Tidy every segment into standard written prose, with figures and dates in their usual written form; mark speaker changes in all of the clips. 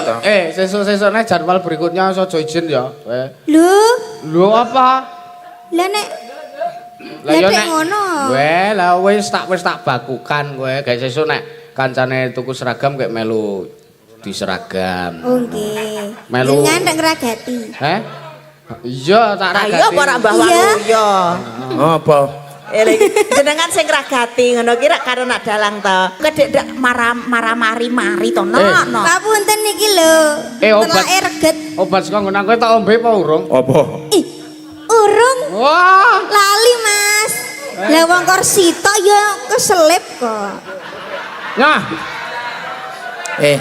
Speaker 1: to.
Speaker 2: Sesuk-sesuk nek jadwal berikutnya aja izin ya. Lho apa?
Speaker 3: Lah nek
Speaker 2: Lah yo nek
Speaker 3: ngono.
Speaker 2: lah wis tak bakukan kowe gawe sesuk nek kancane tuku seragam kayak melu diseragam.
Speaker 3: Oh nggih.
Speaker 2: Melu.
Speaker 3: Dengan nek ngragati.
Speaker 2: Iya tak ragati.
Speaker 4: Ayo para Mbah Waluyo.
Speaker 1: Apa?
Speaker 4: Jenengan sing ragati ngono kira karo nak dalang to. Kedek dak mari to no.
Speaker 3: Ngapunten niki lho.
Speaker 2: Obat.
Speaker 3: Telake reget.
Speaker 2: Obat saka nggon kowe tak ombe apa urung?
Speaker 1: Apa?
Speaker 3: Ih, urung.
Speaker 2: Wah.
Speaker 3: Lali, Mas. Lah wong korsito ya keselip kok.
Speaker 2: Nah.
Speaker 3: Nggih.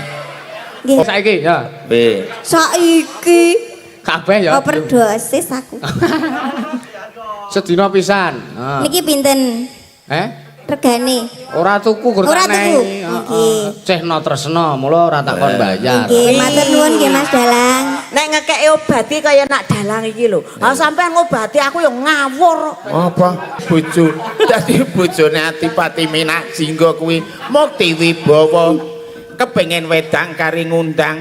Speaker 2: Saiki ya.
Speaker 3: Saiki
Speaker 2: Kabeh ya.
Speaker 3: overdosis aku.
Speaker 2: Sedina pisan.
Speaker 3: Niki pinten? Regane?
Speaker 2: Ora tuku gur
Speaker 3: Ora
Speaker 2: tak
Speaker 3: tuku.
Speaker 2: nehi.
Speaker 3: Nggih.
Speaker 2: Cehno tresno, mula ora takon bayar.
Speaker 3: Nggih, matur nuwun nggih Mas Dalang.
Speaker 4: Nek ngekeki obati kaya nak dalang iki lho. Ha sampean ngobati aku ya ngawur.
Speaker 1: Apa? Bojo. Dadi bojone Atipati Minasingga kuwi Mukti Wibawa. Kepengin wedang kari ngundang,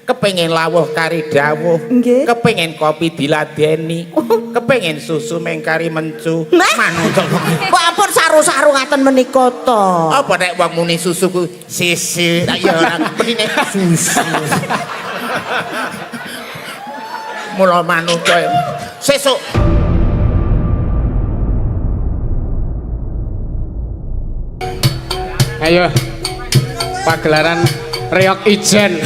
Speaker 1: kepengin lawuh kari dawuh, kepengin kopi diladeni, kepengin susu meng kari mencu. Manut
Speaker 4: Kok ampun saru-saru ngaten menika to.
Speaker 1: apa nek wong muni susu ku sisi tak ya ora penine susu. Mula manut sesuk
Speaker 2: Ayo. Pagelaran reok ijen.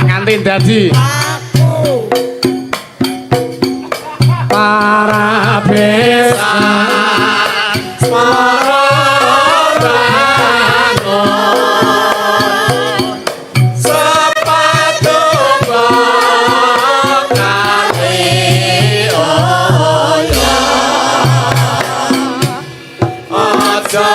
Speaker 2: Nganti dadi para besan para bangun sepatu kali oyo aja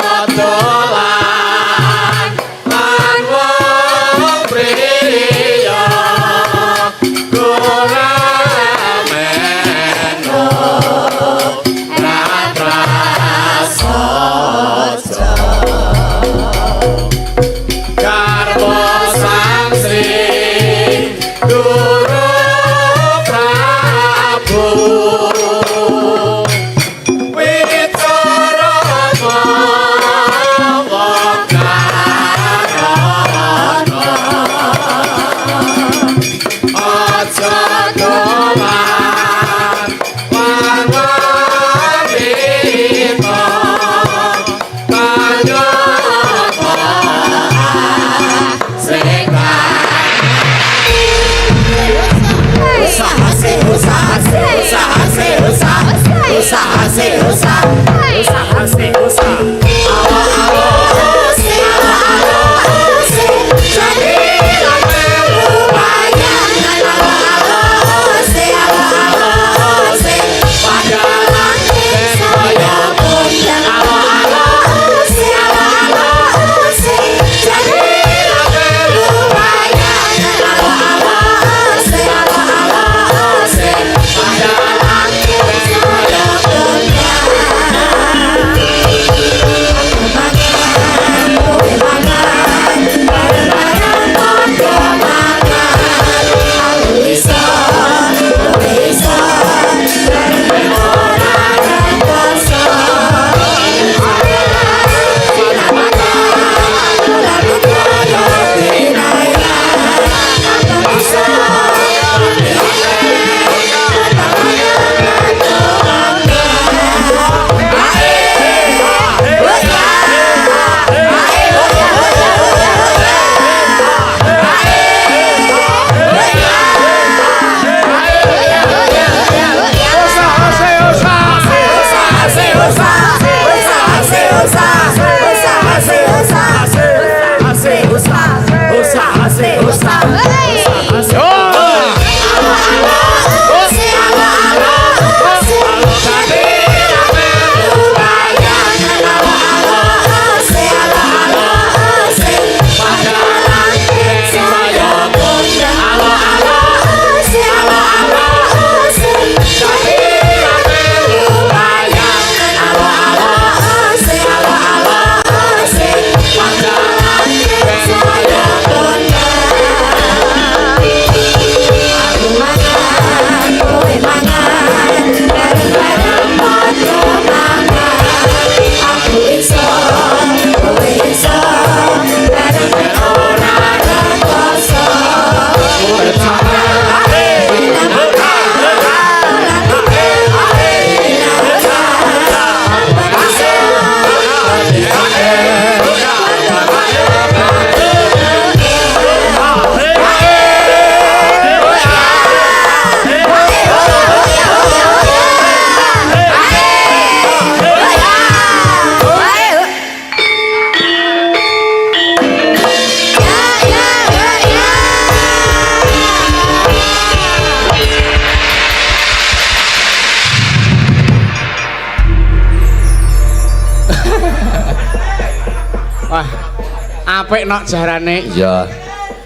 Speaker 2: apik nok jarane.
Speaker 1: Iya.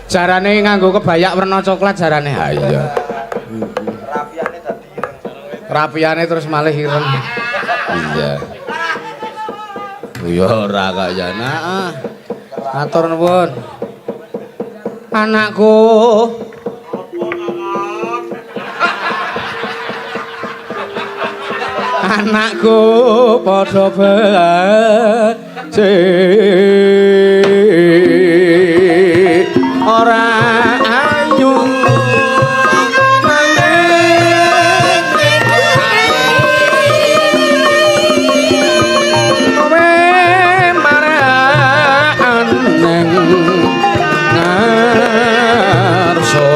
Speaker 2: Jarane nganggo kebayak werna coklat jarane.
Speaker 1: Ha iya.
Speaker 2: Rapiane terus malih ireng.
Speaker 1: Iya.
Speaker 2: Ya ora kok ya nak. Matur nuwun. Anakku. Anakku padha becik ora ayu kowe maraan neng ngarso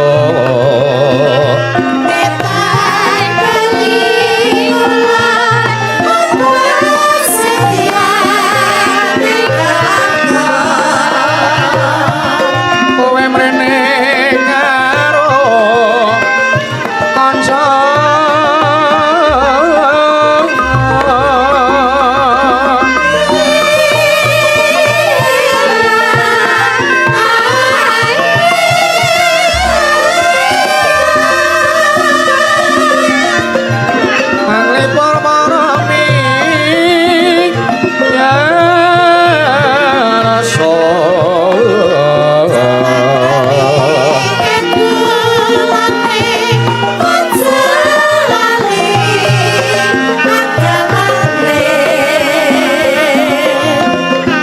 Speaker 2: kowe mrene karo kanca Anglipur marami ya rasa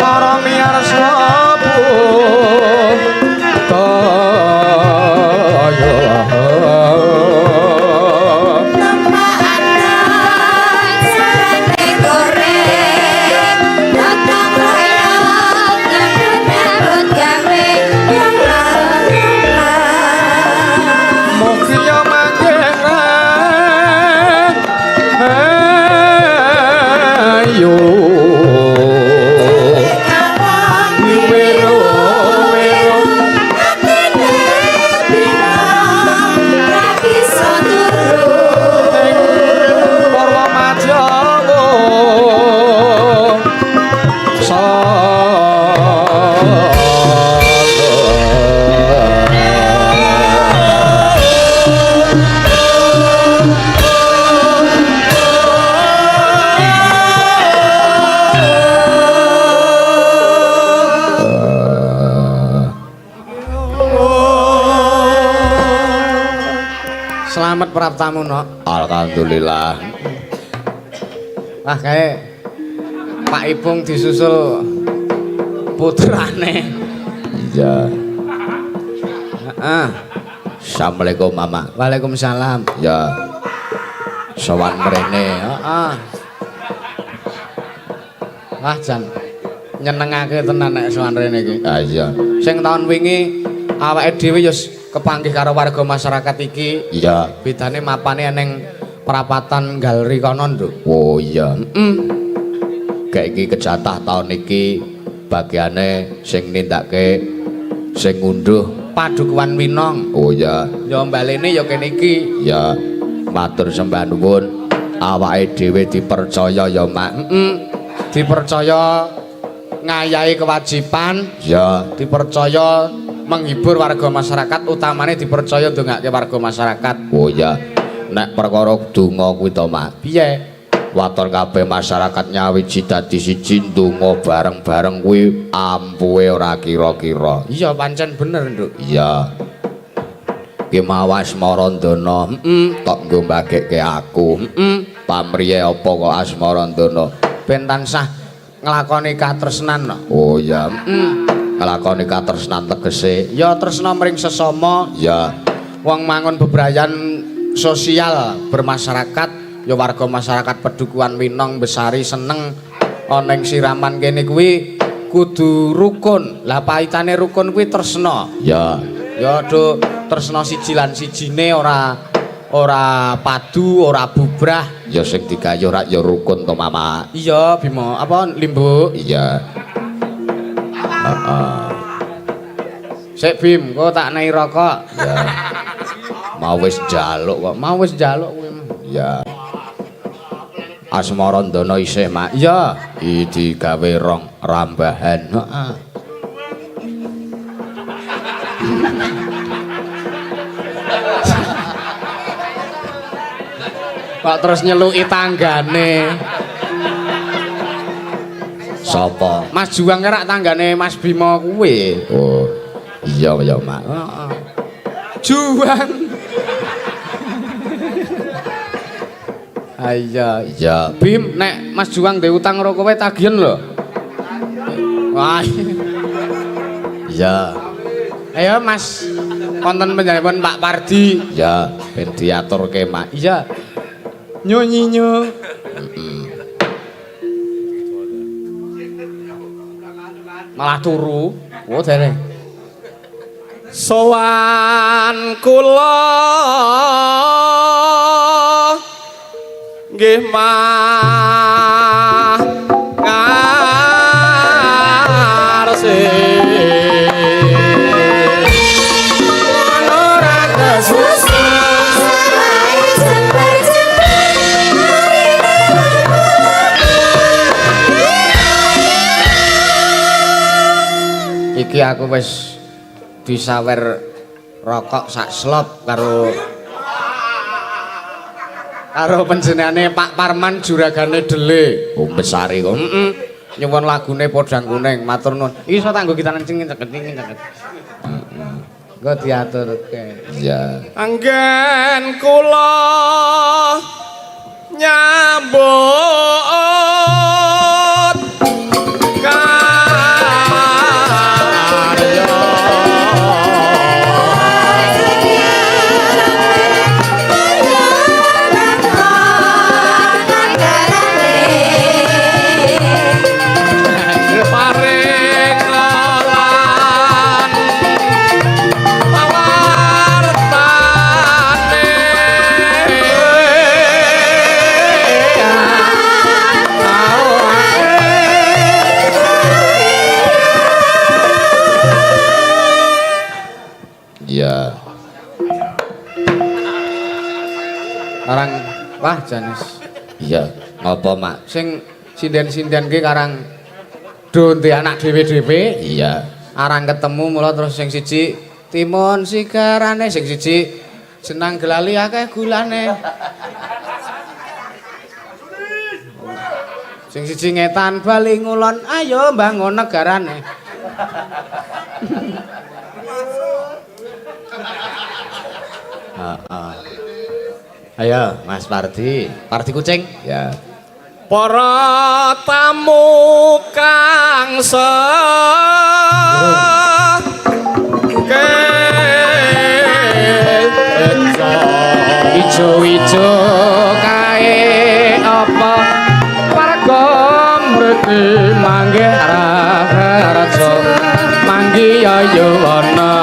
Speaker 2: para miyarsa Mugia mangeran ayo wero wero Purwa Madyawa Selamat praptamu nok.
Speaker 1: Alhamdulillah.
Speaker 2: Wah kayak Pak Ipung disusul putrane.
Speaker 1: Iya.
Speaker 2: Heeh.
Speaker 1: Assalamualaikum Mama.
Speaker 2: Waalaikumsalam.
Speaker 1: Ya. Sowan mrene.
Speaker 2: Heeh. Wah jan nyenengake tenan nek sowan rene iki.
Speaker 1: Ah iya.
Speaker 2: Sing taun wingi awake dhewe ya kepanggih karo warga masyarakat iki.
Speaker 1: Iya.
Speaker 2: Bedane mapane eneng perapatan galeri kono, Nduk.
Speaker 1: Oh iya. Kayak iki kejatah tahun iki bagiane sing nindakake sing ngunduh
Speaker 2: Padukuhan Winong.
Speaker 1: oh ya
Speaker 2: Ya mbalene ya kene iki.
Speaker 1: ya matur sembah nuwun awake dhewe dipercaya ya Mak
Speaker 2: Dipercaya ngayahi kewajiban,
Speaker 1: ya
Speaker 2: dipercaya menghibur warga masyarakat, utamane dipercaya ndongake warga masyarakat.
Speaker 1: oh ya nek perkara donga kuwi to Mak
Speaker 2: Piye?
Speaker 1: waton kabeh masyarakat nyawiji dadi siji ndonga bareng-bareng kuwi ampuhe ora kira-kira
Speaker 2: Iya pancen bener, Nduk.
Speaker 1: iya ki mawas Asmarandana tok nggo mbageke aku pamriye apa kok Asmarandana
Speaker 2: Ben tansah nglakoni katresnan.
Speaker 1: oh ya nglakoni katresnan tegese
Speaker 2: Ya tresna mring sesama,
Speaker 1: ya
Speaker 2: wong mangun bebrayan sosial bermasyarakat, ya warga masyarakat Padukuhan Winong Besari seneng ana ing siraman kene kuwi kudu rukun. Lah paitane rukun kuwi tresna.
Speaker 1: ya
Speaker 2: Ya do tresna siji lan sijine ora padu, ora bubrah.
Speaker 1: ya sing digayuh rak ya rukun to Mama
Speaker 2: Iya, Bima. Apa Limbu?
Speaker 1: iya
Speaker 2: Sik Bim, kok tak nehi rokok.
Speaker 1: ya mau wis njaluk kok
Speaker 2: Mau wis njaluk kuwi.
Speaker 1: ya Asmarandana isih Mak
Speaker 2: Iya.
Speaker 1: iki digawe rong rambahan
Speaker 2: Heeh. Kok terus nyeluki tanggane.
Speaker 1: Sapa?
Speaker 2: Mas Juang kerak tanggane Mas Bima kuwi.
Speaker 1: Oh, iya ya, Mak.
Speaker 2: Heeh. Juang. Iya,
Speaker 1: Iya.
Speaker 2: Bim, nek Mas Juang ndek utang karo kowe tagihan lho. Wah.
Speaker 1: Iya.
Speaker 2: Ayo Mas, konten penyanyian Pak Pardi.
Speaker 1: Ya, ben diaturke, Mak.
Speaker 2: Iya. Nyonyi-nyo. Malah turu. Oh, dereng. Sowan kula nggih mangarse ora iki aku wis disawer rokok sak slop karo panjenengane Pak Parman juragane Dele.
Speaker 1: Oh, besari kok.
Speaker 2: Heeh. Nyuwun lagune Podang Kuning, matur nuwun. Iki iso tanggo gitaran cengeng ceket. Engko diaturke.
Speaker 1: Ya.
Speaker 2: Anggen kula nyambut karya paring lalan pawartane
Speaker 1: Ya.
Speaker 2: karang wah Janis
Speaker 1: Iya. Ngapa, Mak?
Speaker 2: sing sinden-sinden ki karang donte anak dhewe-dhewe
Speaker 1: Iya.
Speaker 2: arang ketemu mula terus sing siji timun sigarane sing siji senang gelali akeh gulane sing siji ngetan bali ngulon ayo mbangun negarane
Speaker 1: Ayo, Mas Pardi.
Speaker 2: Pardi kucing
Speaker 1: Ya.
Speaker 2: para tamu kang ijo-ijo kae apa warga mriki manggih raja manggi ayo ana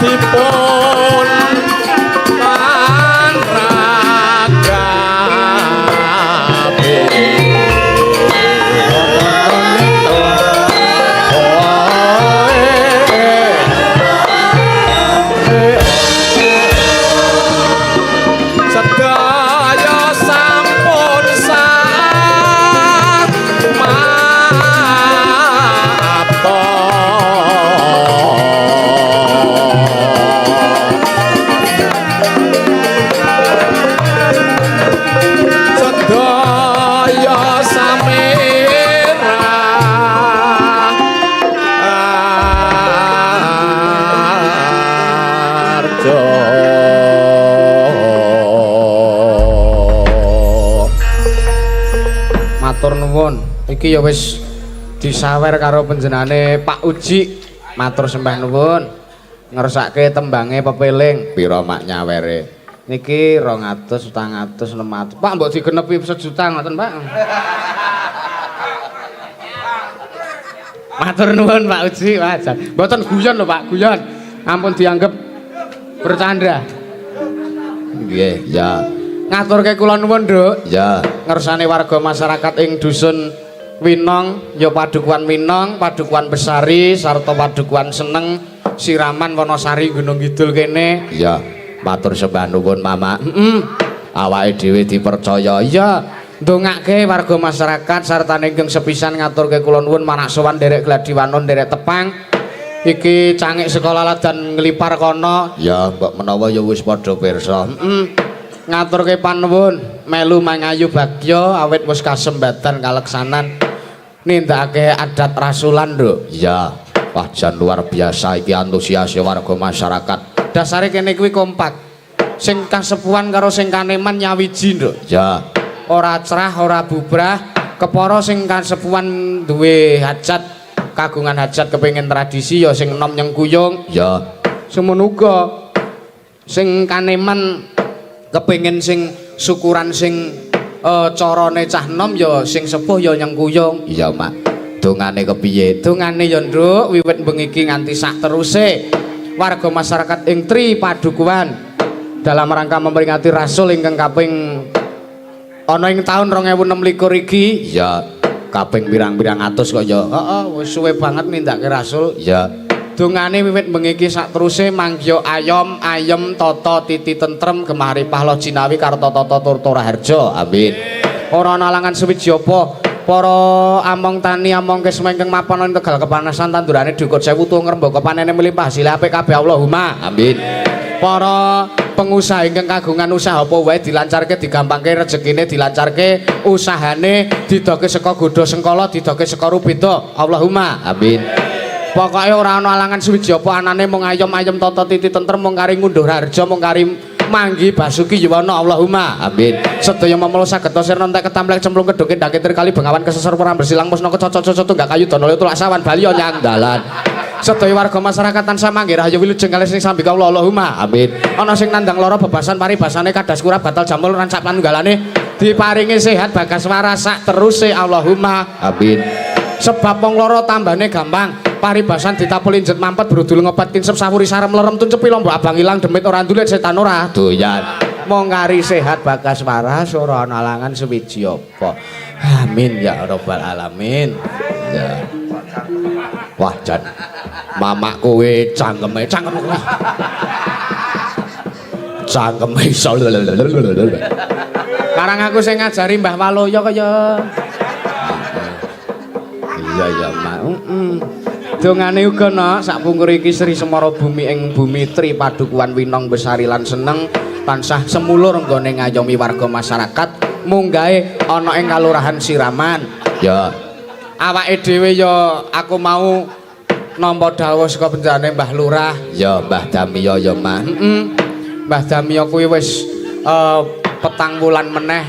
Speaker 2: dipun matur nuwun iki ya wis disawer karo panjenengane Pak Uji matur sembah nuwun ngersake tembange pepeling
Speaker 1: Pira, Mak, nyawere?
Speaker 2: niki 200 200 600 Pak mbok digenepi sejuta ngoten Pak matur nuwun Pak Uji wajan mboten guyon lho Pak guyon ampun dianggep bercanda
Speaker 1: Nggih, ya.
Speaker 2: ngaturke kula nuwun Nduk
Speaker 1: Ya.
Speaker 2: ngersane warga masyarakat ing dusun Winong ya padukuan Winong, padukuan Besari sarta padukuan Seneng Siraman Wonosari Gunung Kidul kene.
Speaker 1: Ya. Matur sembah nuwun, Mama. Awake dhewe dipercaya.
Speaker 2: Iya, ndongake warga masyarakat sarta ingkang sepisan ngaturke kula nuwun manak sowan derek Gladiwanon derek Tepang iki cangik sekolah ladan nglipar kono. Ya, mbok menawa ya wis padha pirsa. Ngaturke panuwun melu mangayu bagya awit wis kasembatan kaleksanan nindakake adat rasulan, Nduk. Ya, pajan luar biasa iki antusias warga masyarakat. Dasare kene kuwi kompak. Sing kasepuhan karo sing kaneman nyawiji, Nduk. Ya. Ora cerah, ora bubrah. Kepara sing kasepuhan duwe hajat, kagungan hajat kepengin tradisi ya sing enom nyengkuyung. Ya. Semono uga sing kaneman kepengin sing syukuran sing carane cah enom ya sing sepuh ya nyengkuyung. Iya, Mak. Dongane kepiye? Dongane ya, Nduk, wiwit bengi iki nganti sak teruse warga masyarakat ing Tri Padukuhan dalam rangka memperingati Rasul ingkang kaping ana ing taun 2026 iki. Ya, kaping pirang-pirang atus kok ya. Heeh, wis suwe banget nindakake Rasul. Ya. Dongane wiwit bengi iki sak teruse mangya ayom ayem tata titi tentrem gemari pahla jinawi karo tata tur harja. Amin. Ora ana alangan suwiji apa para among tani among kesma ingkang mapan ing Tegal kepanasan tandurane dukut 1000 tuwa ngrembaka panene melimpah hasil apik kabeh Allahumma. Amin. Para pengusaha ingkang kagungan usaha apa wae dilancarke digampangke rezekine dilancarke usahane didoke saka godha sengkala didoke saka rubeda Allahumma. Amin. Pokoke ora ana alangan suwiji apa anane mung ayem-ayem tata titi tentrem mung kari ngunduh harja mung kari manggi basuki yuwana Allahumma. Amin. Sedaya mamala saged sirna entek ketamplek cemplung kedhuke ndake kali bengawan keseser perang bersilang musna kecocok-cocok tunggak kayu dana tulak sawan bali nyandalan. Sedaya warga masyarakat tansah manggi rahayu wilujeng kalih sing sambika Allah Allahumma. Amin. Ana sing nandang lara bebasan paribasane kadas kurap batal jamul rancak panunggalane diparingi sehat bagas waras sak teruse Allahumma. Amin. Sebab wong lara tambane gampang paribasan ditapul injet mampet brudul ngobat kinsep sawuri sarem lerem tuncepi lombok abang ilang demit ora ndulit setan ora doyan mong kari sehat bagas waras ora ana alangan suwiji apa. Amin ya rabbal alamin. Ya. Wah jan mamak kowe cangkeme iso karang aku sing ngajari Mbah Waloyo kaya iya ya Mak. Dongane uga no sakpungkur iki Sri Semara Bumi ing bumi Tri Padukuhan Winong Besari lan seneng tansah semulur nggone ngayomi warga masyarakat munggahe ana ing Kalurahan Siraman. Ya. Awake dhewe ya aku mau nampa dawuh saka penjarane Mbah Lurah. Ya Mbah Damya ya Mak. Mbah Damya kuwi wis petang wulan meneh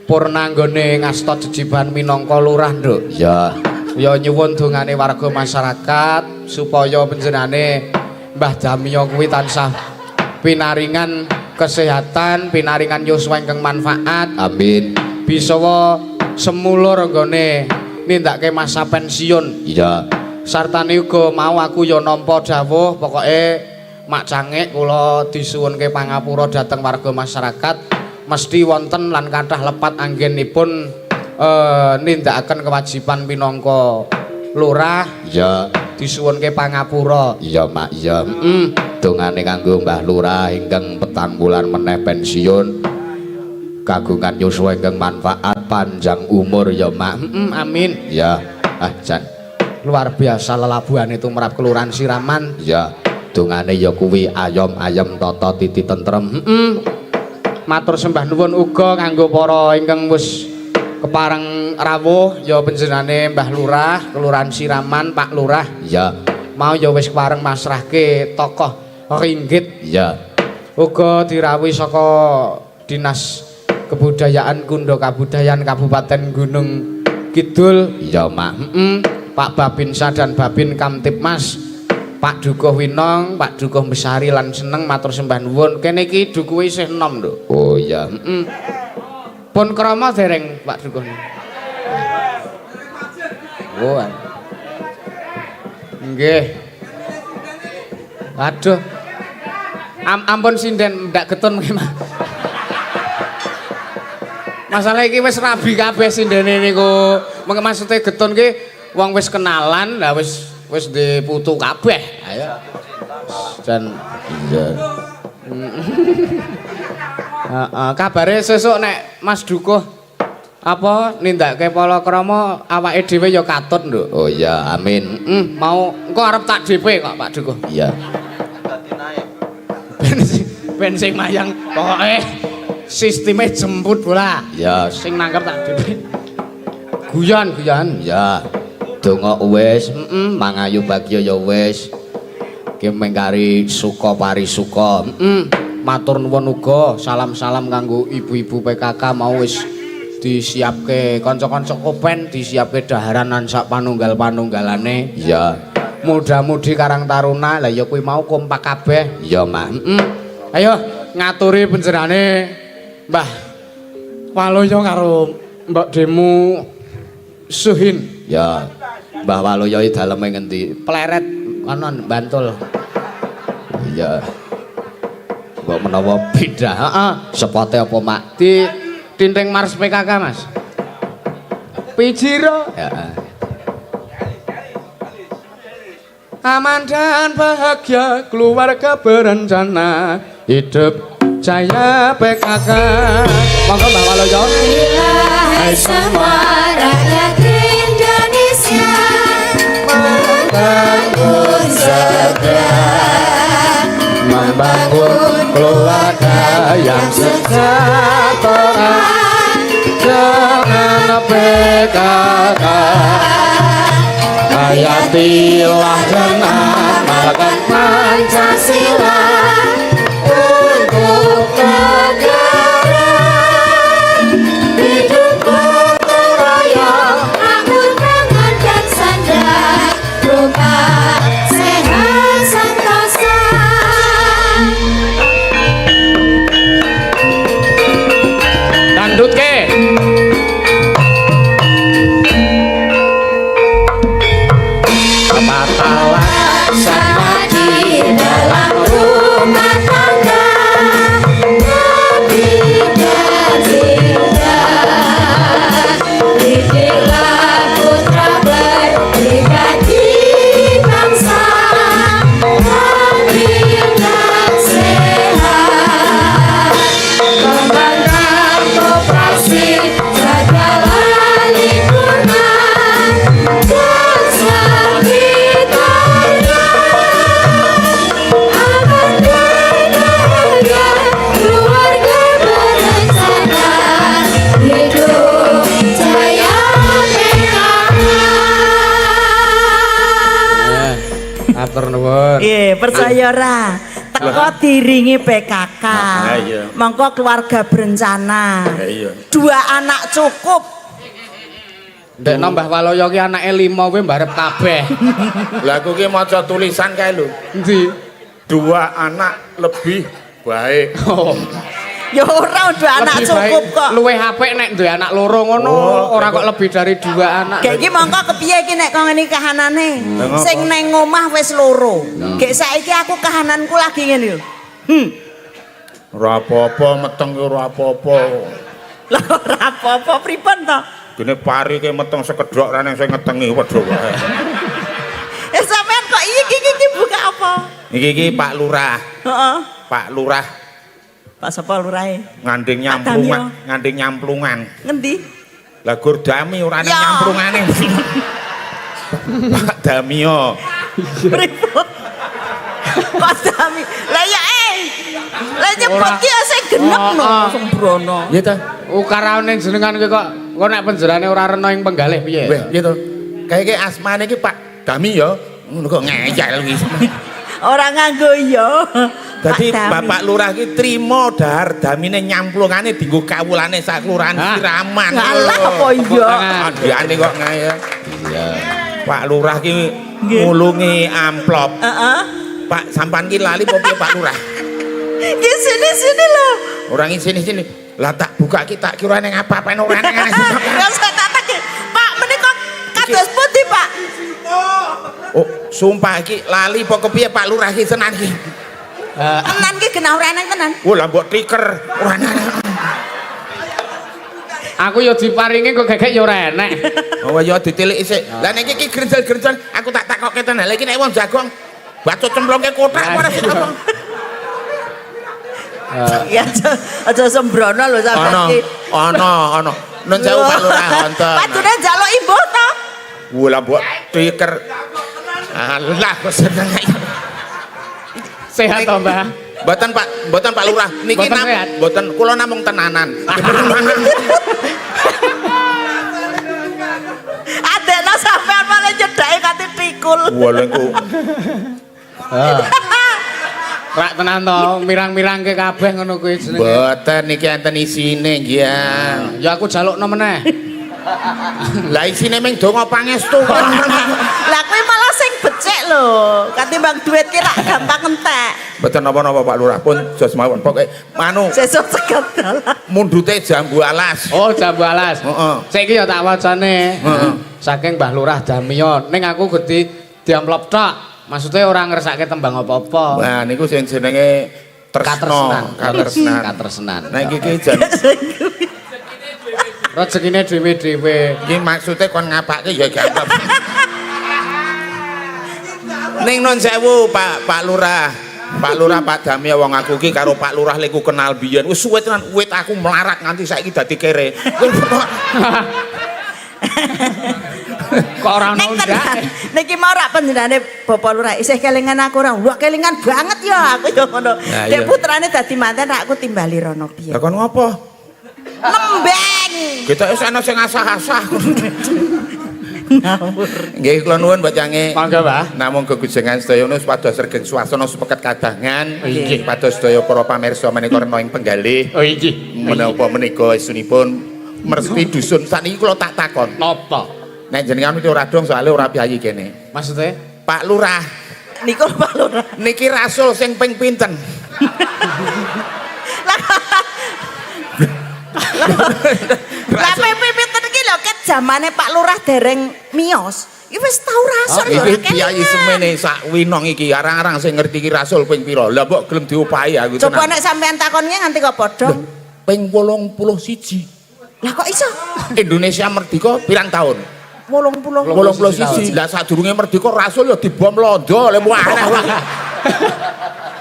Speaker 2: purna nggone ngasta jejiban minangka lurah, Nduk. Ya. Ya nyuwun dongane warga masyarakat supaya panjenengane Mbah Damya kuwi tansah pinaringan kesehatan, pinaringan yuswa ingkang manfaat. Amin. Bisa semulur nggone nindakake masa pensiun. Iya. Sartane uga mau aku ya nampa dawuh pokoke Mak Cangik kula disuwunke pangapura dhateng warga masyarakat mesti wonten lan kathah lepat anggenipun nindakaken kewajiban minangka lurah. Ya disuwunke pangapura. Iya Mak iya. Dongane kanggo Mbah Lurah ingkang petang wulan meneh pensiun kagungan yuswa ingkang manfaat panjang umur ya Mak. Amin. Ya. Jan luar biasa lelabuhan itu merap Kelurahan Siraman. Ya. Dongane ya kuwi ayom-ayem tata titi tentrem. Matur sembah nuwun uga kanggo para ingkang wis kepareng rawuh ya panjenengane Mbah Lurah Kelurahan Siraman Pak Lurah. Ya. Mau ya wis kepareng masrahke tokoh ringgit. Ya. Uga dirawuhi saka Dinas Kebudayaan Kundo Kabudayan Kabupaten Gunung Kidul. Ya Mak. Pak Babinsa dan Babin Kamtipmas Pak Dukuh Winong, Pak Dukuh Besari lan seneng matur sembah nuwun. Kene iki dukuhe isih enom lho. Oh ya. Pun krama dereng Pak Dukuh. Oh. Nggih. Aduh. Ampun sinden ndak getun Mas. Masalah iki wis rabi kabeh sindene niku. Maksude getun ki wong wis kenalan, lah wis diputu kabeh. Ayo. Dan iya. Kabare sesuk nek Mas Dukuh apa nindakake palakrama awake dhewe ya katut, Nduk.
Speaker 5: Oh iya, amin.
Speaker 2: Mau engko arep tak DP kok, Pak Dukuh.
Speaker 5: Iya.
Speaker 2: Ben sing mayang pokoke sisteme jemput bola.
Speaker 5: Ya,
Speaker 2: Sing nangkep tak DP. Guyon.
Speaker 5: ya. Donga wis, mangayu bagya ya wis. Ki mengkari suka parisuka.
Speaker 2: Matur nuwun uga salam-salam kanggo ibu-ibu PKK mau wis disiapke kanca-kanca kopen disiapke daharanan sak panunggal-panunggalane.
Speaker 5: Ya.
Speaker 2: Mudah-mudi Karang Taruna lah ya kuwi mau kompak kabeh.
Speaker 5: Ya, Mak.
Speaker 2: Ayo ngaturi panjenengane Mbah Waloyo karo Mbak Demu Suhin.
Speaker 5: Ya. Mbah Waloyo iki daleme ngendi?
Speaker 2: Pleret kono Bantul.
Speaker 5: Ya. Kok menawa beda?
Speaker 2: Heeh.
Speaker 5: Sepote apa, Mak?
Speaker 2: Di Tinting Mars PKK, Mas. Pijiro.
Speaker 5: Ya.
Speaker 2: Aman dan bahagia keluarga berencana hidup jaya PKK. Monggo Mbak Waloyo.
Speaker 3: Hai semua rakyat Indonesia, membangun segera,
Speaker 2: Membangun keluarga yang sejahtera dengan PKK. Hayatilah dan amalkan Pancasila untuk negara.
Speaker 3: hidup gotong royong, makmur pangan dan sandang, rumah sehat sentosa.
Speaker 2: Dandut ke.
Speaker 3: Sama di dalam rumah tangga, Nabi dan Sinta, didiklah putra berbagi bangsa, adil dan sehat, kembangkan koperasi, jagalah lingkungan, dan sekitarnya, agar negara keluarga berencana hidup jaya PKK.
Speaker 2: Atur nuwun.
Speaker 4: Iya, percaya ora. Teko diringi PKK.
Speaker 1: iya.
Speaker 4: Mongko keluarga berencana.
Speaker 1: Iya.
Speaker 4: 2 anak cukup.
Speaker 2: Ndek Mbah Waloyo ki anake 5 kuwi mbarep kabeh.
Speaker 1: Lah aku ki maca tulisan kae lho.
Speaker 2: Endi?
Speaker 1: 2 anak lebih baik.
Speaker 2: Oh.
Speaker 4: Ya ora 2 anak
Speaker 2: Lebih
Speaker 4: cukup
Speaker 2: baik,
Speaker 4: kok.
Speaker 2: luwih apik nek duwe anak loro ngono,
Speaker 1: Oh,
Speaker 2: ora kok lebih dari 2 anak.
Speaker 4: Gek iki mongko kepiye iki nek kok ngene kahanane?
Speaker 1: Lah,
Speaker 4: Sing neng omah wis loro. Gek saiki aku kahananku lagi ngene lho.
Speaker 1: Ora apa-apa meteng ki ora apa-apa.
Speaker 4: Lah ora apa-apa pripun to?
Speaker 1: Gene pari ki meteng sekedhok ra nang sing ngetengi wedho wae.
Speaker 4: Sampean kok iki buka apa?
Speaker 1: Iki Pak Lurah.
Speaker 4: Heeh.
Speaker 1: Pak Lurah
Speaker 4: Pak sapa lurahe?
Speaker 1: nganding
Speaker 4: Pak
Speaker 1: nyamplungan,
Speaker 4: Damio.
Speaker 1: nganding nyamplungan.
Speaker 4: Ngendi?
Speaker 1: Lah gur dami ora nang
Speaker 4: Ya.
Speaker 1: nyamplungane. Pak Damio.
Speaker 4: Pripun? Kok dami? Lah ya Lah nyebut ki sing genep no Sembrono.
Speaker 1: Iya ta?
Speaker 2: Ukarane jenengan ki kok nek penjerane ora rena ing penggalih piye?
Speaker 1: Weh, gitu. Kayak asmane ki Pak Dami ya. Ngono kok ngeyel iki.
Speaker 4: Ora nganggo ya.
Speaker 1: Dadi
Speaker 4: Pak Dami.
Speaker 1: Bapak Lurah ki trimo dahar damine nyamplungane dienggo kawulane sak kelurahan
Speaker 2: Hah?
Speaker 1: Siraman.
Speaker 4: Ngalah apa iya?
Speaker 1: Andhiane kok ngeyel.
Speaker 5: Iya.
Speaker 1: Pak Lurah ki
Speaker 4: Nggih.
Speaker 1: ngulungi amplop.
Speaker 4: Heeh.
Speaker 1: Pak sampan ki lali apa piye Pak Lurah?
Speaker 4: Ki sini lho.
Speaker 1: Orang sini. Lah tak buka ki tak kira ning apa-apa ora nang ngene.
Speaker 4: Ya saya tak tak. Pak menika kados pundi, Pak?
Speaker 1: Oh, sumpah ki lali apa kepiye Pak Lurah ki tenan ki.
Speaker 4: Tenan ki genah ora nang tenan.
Speaker 1: Oh, lah mbok triker ora nang.
Speaker 2: Aku ya diparingi kok gegek ya ora enek.
Speaker 1: Oh ya ditilik isik. Lah nek iki grenjel-grenjel aku tak takokke tenan. Lah iki nek wong jagong batu cemplungke kotak ora sik apa.
Speaker 4: Ya aja sembrono lho sampeyan
Speaker 1: Ana,
Speaker 4: iki.
Speaker 1: ana. Nun sewu Pak Lurah wonten.
Speaker 4: Padune njaluk imbuh to.
Speaker 1: Wula mbok tiker. Alah kok seneng.
Speaker 2: Sehat to, Mbah?
Speaker 1: Mboten Pak Lurah. Niki
Speaker 2: Mboten sehat?
Speaker 1: mboten kula namung tenanan.
Speaker 4: Adekno sampean malah nyedhake kate tikul.
Speaker 1: Walengku.
Speaker 2: Rak tenan to, mirang-mirangke kabeh ngono kuwi jenenge.
Speaker 1: Mboten niki enten isine nggih.
Speaker 2: Ya aku jalukno meneh.
Speaker 1: Lah isine ming donga pangestu.
Speaker 4: Lah kuwi malah sing becik lho. Katimbang duit ki rak gampang entek.
Speaker 1: Mboten napa-napa Pak Lurah pun jos mawon pokoke manu
Speaker 4: Sesuk cegat dalan.
Speaker 1: mundute jambu alas.
Speaker 2: Oh, jambu alas.
Speaker 1: Heeh.
Speaker 2: Saiki ya tak wacane.
Speaker 1: Heeh.
Speaker 2: Saking Mbah Lurah Damiyo, ning aku gede diamplop tok. Maksudnya orang ngersake tembang apa-apa.
Speaker 1: Nah niku sing jenenge tresno, katresnan.
Speaker 2: Katresnan.
Speaker 1: Nah iki jan
Speaker 2: Rezekine dhewe-dhewe.
Speaker 1: iki maksude kon ngapake ya gampang. Ning nun sewu Pak Lurah. Pak Lurah Pak Damya wong aku iki karo Pak Lurah leku kenal biyen. Wis suwe tenan wit aku melarat nganti saiki dadi kere.
Speaker 2: Kok ora ono
Speaker 4: Nek
Speaker 2: ndak?
Speaker 4: tenan, niki mau rak panjenengane Bapak Lurah isih kelingan aku ora. Wah kelingan banget ya aku ya ngono.
Speaker 1: Nah,
Speaker 4: Dek
Speaker 1: iya.
Speaker 4: putrane dadi manten rak aku timbali rono
Speaker 1: Lah
Speaker 4: biyen.
Speaker 1: kon ngopo?
Speaker 4: Lembeng.
Speaker 1: Kita wis ana sing asah-asah. Nggih kula nuwun bacange.
Speaker 2: Mangga, Mbah.
Speaker 1: Namung gegujengan sedaya supados regeng swasana supeket kadangan.
Speaker 2: Nggih.
Speaker 1: Pados sedaya para pamirsa menika rena ing penggalih.
Speaker 2: Oh iki.
Speaker 1: Menapa menika esunipun mesti dusun saniki kula tak takon.
Speaker 2: Napa?
Speaker 1: Nek jenengan iki ora dong soalé ora piyayi kene.
Speaker 2: Maksudnya?
Speaker 1: Pak Lurah,
Speaker 4: Niku Pak Lurah.
Speaker 1: niki rasul sing ping pinten?
Speaker 4: Lah pipit iki lho ket zamane Pak Lurah dereng miyos. Iki wis tau rasul lho.
Speaker 1: Iki piyayi semene sak winong iki arang-arang sing ngerti iki rasul ping pira. Lah mbok gelem diopahi aku
Speaker 4: Coba
Speaker 1: tenan.
Speaker 4: nek sampean takonnya nganti kok padha.
Speaker 1: Ping 81.
Speaker 4: Lah kok iso?
Speaker 1: Indonesia merdeka pirang tahun? 81. Lah sadurunge merdeka rasul ya dibom londo le muareh.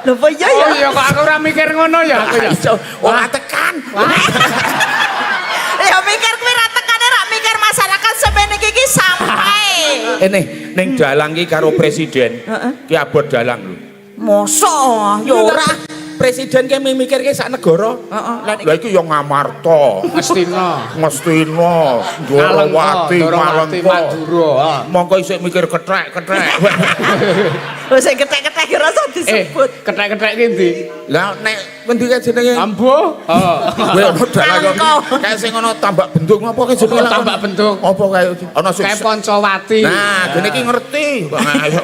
Speaker 4: Lho apa iya ya?
Speaker 2: Oh iya kok aku ora mikir ngono ya aku ya.
Speaker 1: Iso ora tekan.
Speaker 4: Ya mikir kuwi ra tekane ra mikir masyarakat semene iki sampai.
Speaker 1: Ning dalang iki karo presiden. Ki abot dalang lho.
Speaker 4: Mosok ya ora.
Speaker 1: Presiden ki mikirke sak negara.
Speaker 4: Heeh. Lah
Speaker 1: Lah iki ya Ngamarta,
Speaker 2: Mestina.
Speaker 1: Ngastina, Ndorowati,
Speaker 2: Ndorowati,
Speaker 1: Malengko.
Speaker 2: Mandura.
Speaker 1: Mongko isih mikir kethek-kethek.
Speaker 4: wis sing ketek-ketek ora usah disebut.
Speaker 2: Ketek-ketek ki ndi?
Speaker 1: Lah nek ngendi ka jenenge?
Speaker 2: Ambo. Heeh.
Speaker 1: Kowe ono dalang
Speaker 4: Malengko.
Speaker 1: kae sing ono tambak bentuk apa kae jenenge?
Speaker 2: Tambak bentuk.
Speaker 1: Apa kae ono sing
Speaker 2: Kayak Poncowati.
Speaker 1: Nah, gene iki ngerti. Ayo.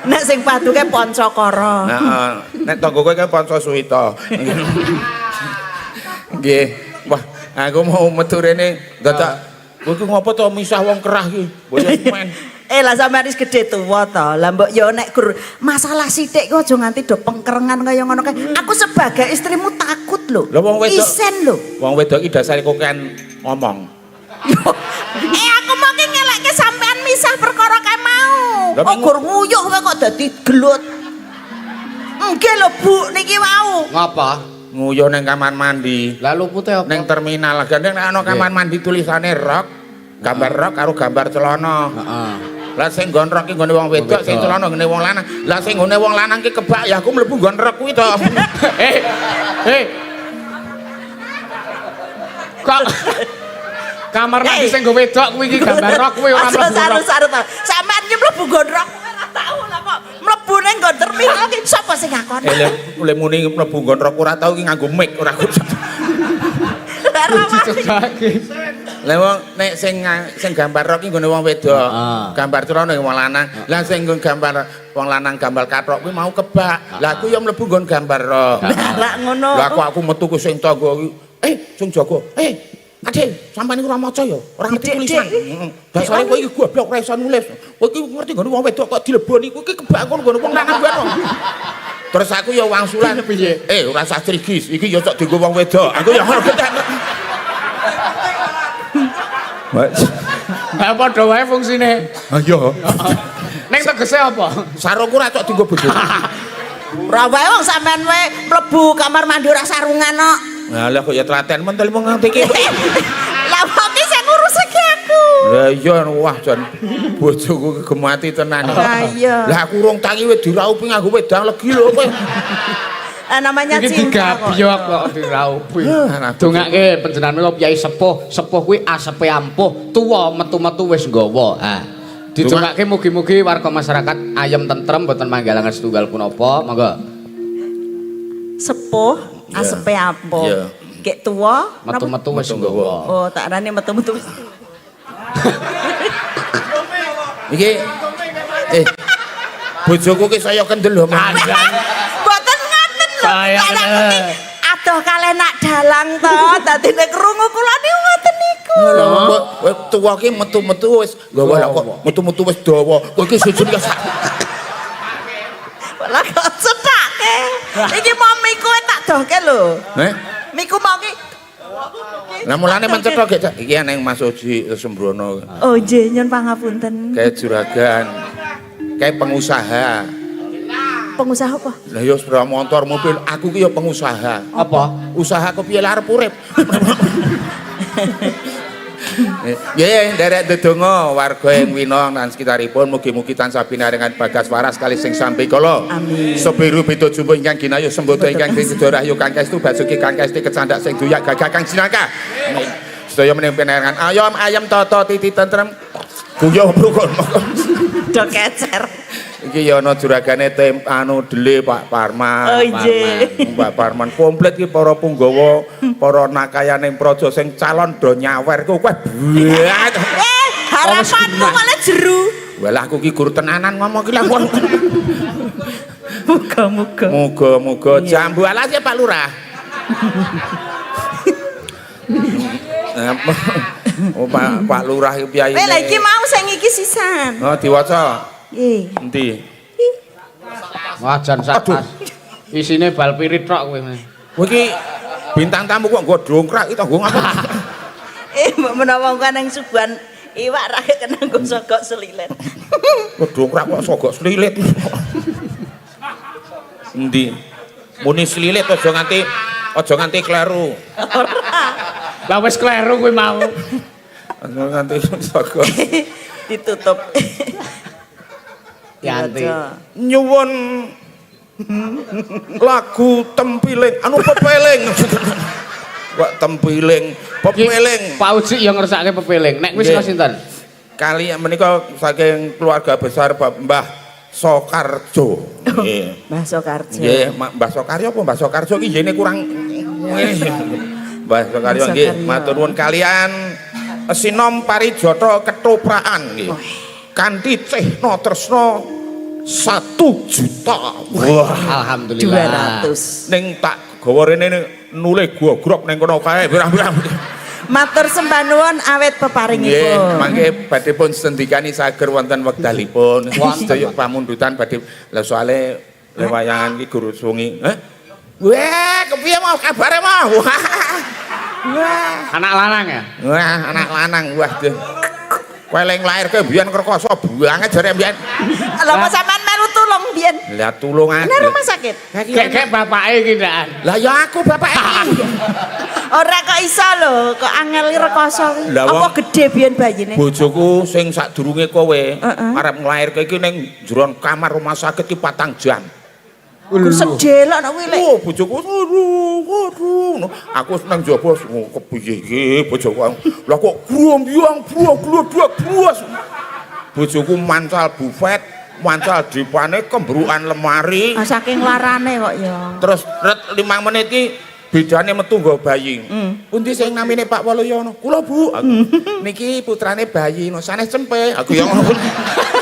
Speaker 4: Nek sing paduke Pancakara.
Speaker 1: Heeh. Nek tanggo kowe kan Panca Suwita. Nggih. Wah, aku mau metu rene dadak kowe iki ngopo to misah wong kerah iki? Boyo men.
Speaker 4: Lah sampean wis gedhe tuwa to. Lah mbok yo nek masalah sithik ku aja nganti do pengkerengan kaya ngono kae. Aku sebagai istrimu takut lho.
Speaker 1: Lah wong wedok.
Speaker 4: Isen lho.
Speaker 1: Wong wedok iki dasare kokean ngomong.
Speaker 4: Aku mau ki ngelekke sampean misah perkara kae mau.
Speaker 1: Lah,
Speaker 4: Kok gur nguyuh kowe kok dadi gelut. Nggih lho Bu niki wau.
Speaker 2: Ngapa?
Speaker 1: Nguyuh ning kamar mandi.
Speaker 2: Lah lupute apa?
Speaker 1: Ning terminal gandeng nek ana kamar mandi tulisane rok, gambar rok karo gambar celana.
Speaker 2: Heeh.
Speaker 1: Lah sing nggon rok ki nggone wong wedok, sing celana nggone wong lanang. Lah sing nggone wong lanang ki kebak ya aku mlebu nggon rok kuwi to.
Speaker 2: Kok kamar mandi sing nggo wedok kuwi iki gambar rok kuwi ora mlebu.
Speaker 4: Saru-saru to. Sampean ki mlebu gondrok kowe ora tau lah kok mlebu ning nggon terminal ki sapa sing ngakoni?
Speaker 1: Lek muni mlebu nggon rok ora tau ki nganggo mic ora kudu.
Speaker 4: Ora wani.
Speaker 2: Dicegake.
Speaker 1: Lah wong nek sing gambar rok ki nggone wong wedok.
Speaker 2: Heeh.
Speaker 1: Gambar celana wong lanang. Lah sing nggon gambar wong lanang gambar kathok kuwi mau kebak. Lah aku ya mlebu nggon gambar rok.
Speaker 4: Lah ngono.
Speaker 1: Lah aku metu ku sing tangga iki. Sing jaga. Ade, sampeyan iku ora maca ya? Ora ngerti tulisan. Heeh. Dasare kowe iki goblok ora iso nulis. Kowe iki ngerti nggone wong wedok kok dileboni kowe iki kebak kon nggone wong lanang kuwi. Terus aku ya wangsulan.
Speaker 2: Piye?
Speaker 1: Ora usah strigis. Iki ya sok dienggo wong wedok. Aku ya ngono ketek.
Speaker 2: Lah padha wae fungsine.
Speaker 1: Ayo.
Speaker 2: Ning tegese apa?
Speaker 1: Sarungku ora cok dienggo bojo.
Speaker 4: Ora wae wong sampean wae mlebu kamar mandi ora sarungan kok.
Speaker 1: Lah kok ya telaten mentel mung nganti iki.
Speaker 4: Lah kok
Speaker 1: Lah iya wah jan bojoku gemati tenan.
Speaker 4: Lah iya.
Speaker 1: Lah aku urung tangi wis diraupi nganggo wedang legi lho kowe.
Speaker 4: Namanya
Speaker 2: Iki
Speaker 4: cinta kok.
Speaker 2: digabyok kok diraupi. Dongake panjenengan menika piyai sepuh, sepuh kuwi asepe ampuh, tuwa metu-metu wis nggawa. Ha. Didongake mugi-mugi warga masyarakat ayem tentrem boten manggalangan setunggal punapa. Monggo.
Speaker 4: Sepuh, asepe apa?
Speaker 1: Iya.
Speaker 4: Gek tua,
Speaker 2: Metu-metu wis nggawa.
Speaker 4: Oh, tak arane metu-metu.
Speaker 1: Iki bojoku ki saya kendel lho.
Speaker 4: Mboten ngoten lho.
Speaker 2: Saya ngoten.
Speaker 4: Adoh kalih nak dalang to, dadi nek krungu kula niku ngoten niku.
Speaker 1: Lha kowe tuwa ki metu-metu wis nggawa lah kok metu-metu wis dawa. Kowe ki sujud ya sak.
Speaker 4: Lah kok cethake. Iki mau miku tak dohke lho. Miku mau ki.
Speaker 1: Lah mulane mencetok gek iki ana yang Mas Oji Sembrono.
Speaker 4: Oh nggih nyun pangapunten.
Speaker 1: Kayak juragan. Kayak pengusaha.
Speaker 4: Pengusaha apa?
Speaker 1: Lah ya sepeda motor mobil, aku ki ya pengusaha.
Speaker 2: Apa?
Speaker 1: Usaha kepiye arep urip. Nggih, nderek ndedonga warga ing Winong lan sekitaripun mugi-mugi tansah pinaringan bagas waras kali sing sampe kala.
Speaker 4: Amin.
Speaker 1: Sebiru beda jumbo ingkang ginayuh sembodo ingkang disedora ayu kang kaestu basuki kang kaesti kecandak sing duyak gagah kang jinaka. Sedaya menika pinaringan ayam toto titi tentrem. Guyoh brukun.
Speaker 4: Do kecer.
Speaker 1: Iki ya ana juragane dele Pak Parman.
Speaker 4: Oh nggih.
Speaker 1: Mbak Parman komplit iki para punggawa, para nakayaning praja sing calon do nyawer ku kowe.
Speaker 4: Harapanmu malah jeru.
Speaker 1: Walah aku ki guru tenanan ngomong ki lah.
Speaker 4: Muga-muga.
Speaker 1: Muga-muga jambu alas ya Pak Lurah. Oh Pak Lurah iki piye?
Speaker 4: Lha iki mau sing iki sisan.
Speaker 1: Oh diwaca.
Speaker 4: Nggih.
Speaker 1: Endi?
Speaker 2: Wajan sak. Isine bal pirit tok kowe.
Speaker 1: Kowe iki bintang tamu kok nggo dongkrak iki to nggo ngapa?
Speaker 4: Mbok menawa kan nang suguhan iwak ra kena nggo sogok selilet.
Speaker 1: Kok dongkrak kok sogok slilit. Endi? Muni slilit aja nganti kleru.
Speaker 2: Lah wis kleru kowe mau.
Speaker 1: Aja nganti sogok.
Speaker 4: Ditutup.
Speaker 2: Yanti.
Speaker 1: Nyuwun lagu tempiling anu pepeling. Wak tempiling, pepeling.
Speaker 2: Pak Uji yang ngersake pepeling. Nek wis
Speaker 1: Nggih.
Speaker 2: sinten?
Speaker 1: Kali menika saking keluarga besar Mbah Sokarjo. Nggih.
Speaker 4: Mbah Sokarjo.
Speaker 1: Nggih, Mbah Sokarjo apa Mbah Sokarjo iki jene kurang ngene. Mbah Sokarjo nggih, matur nuwun kalian Sinom Parijata Ketopraan nggih. Kanthi cehna tresna 1 juta. Wah,
Speaker 2: Alhamdulillah.
Speaker 4: 200.
Speaker 1: ning tak gawa rene nulih gogrok ning kono kae pirang-pirang.
Speaker 4: Matur sembah nuwun awet
Speaker 1: Nggih,
Speaker 4: peparingipun.
Speaker 1: mangke badhe pun sendikani sager wonten wekdalipun. Sedaya pamundutan badhe lha soalé lewayangan iki guru sungi. Wah, kepiye mau kabare mau? Wah.
Speaker 2: Anak lanang ya?
Speaker 1: Wah, anak lanang wah. Weleng lahir ke biyen kerkoso banget jare biyen.
Speaker 4: Lha kok sampean melu tulung biyen?
Speaker 1: Lah tulung
Speaker 4: Nang
Speaker 1: aja.
Speaker 4: rumah sakit.
Speaker 2: Kek bapake iki ndak.
Speaker 1: Lah ya aku bapak iki.
Speaker 4: Ora kok iso lho, kok angel rekoso.
Speaker 1: Lah,
Speaker 4: Apa
Speaker 1: wong-
Speaker 4: gede biyen bayine?
Speaker 1: Bojoku sing sadurunge kowe arep nglairke iki ning jero kamar rumah sakit iki 4 jam.
Speaker 4: Sedelok nek kuwi lek.
Speaker 1: Oh, bojoku waduh. Aku seneng jaba kepiye iki bojoku. Lah kok grombyong bluak. Bojoku mancal bufet, mancal dipane kembrukan lemari.
Speaker 4: Ah, saking larane kok ya.
Speaker 1: Terus ret 5 menit iki bedane metu nggo bayi. Pundi sing namine Pak Waloyono? Kula Bu. Niki putrane bayi no sanes cempe. Aku ya ngono.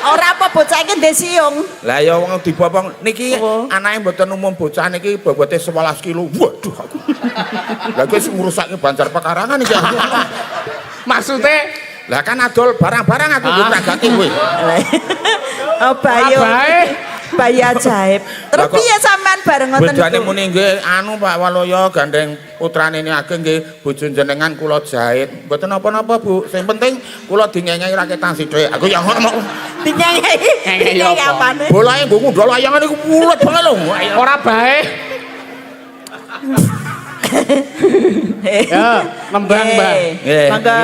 Speaker 4: Ora apa bocah iki ndek siung.
Speaker 1: Lah ya wong dibopong niki
Speaker 4: Oh.
Speaker 1: anake mboten umum bocah niki bobote 11 kilo. Waduh aku. Lah iki sing ngrusakke Banjar Pekarangan iki.
Speaker 2: Maksude
Speaker 1: Lah kan adol barang-barang aku ngragati kowe.
Speaker 4: Oh bayi ajaib. Terus
Speaker 1: Lah kok-
Speaker 4: piye sampean bareng ngoten
Speaker 1: Bojone
Speaker 4: niku?
Speaker 1: muni nggih anu Pak Waloyo gandeng putrane ini ageng nggih bojo jenengan kula jahit. Mboten napa-napa Bu. Sing penting kula dingenyai ra ketang sithik. Aku ya ngono.
Speaker 4: Dinyai.
Speaker 2: Dinyai apa?
Speaker 4: apane?
Speaker 1: Bolahe nggo ngundol layangan iku mulet banget lho.
Speaker 2: ora bae. Ya, nembang, Mbah.
Speaker 1: Nggih,
Speaker 4: Monggo.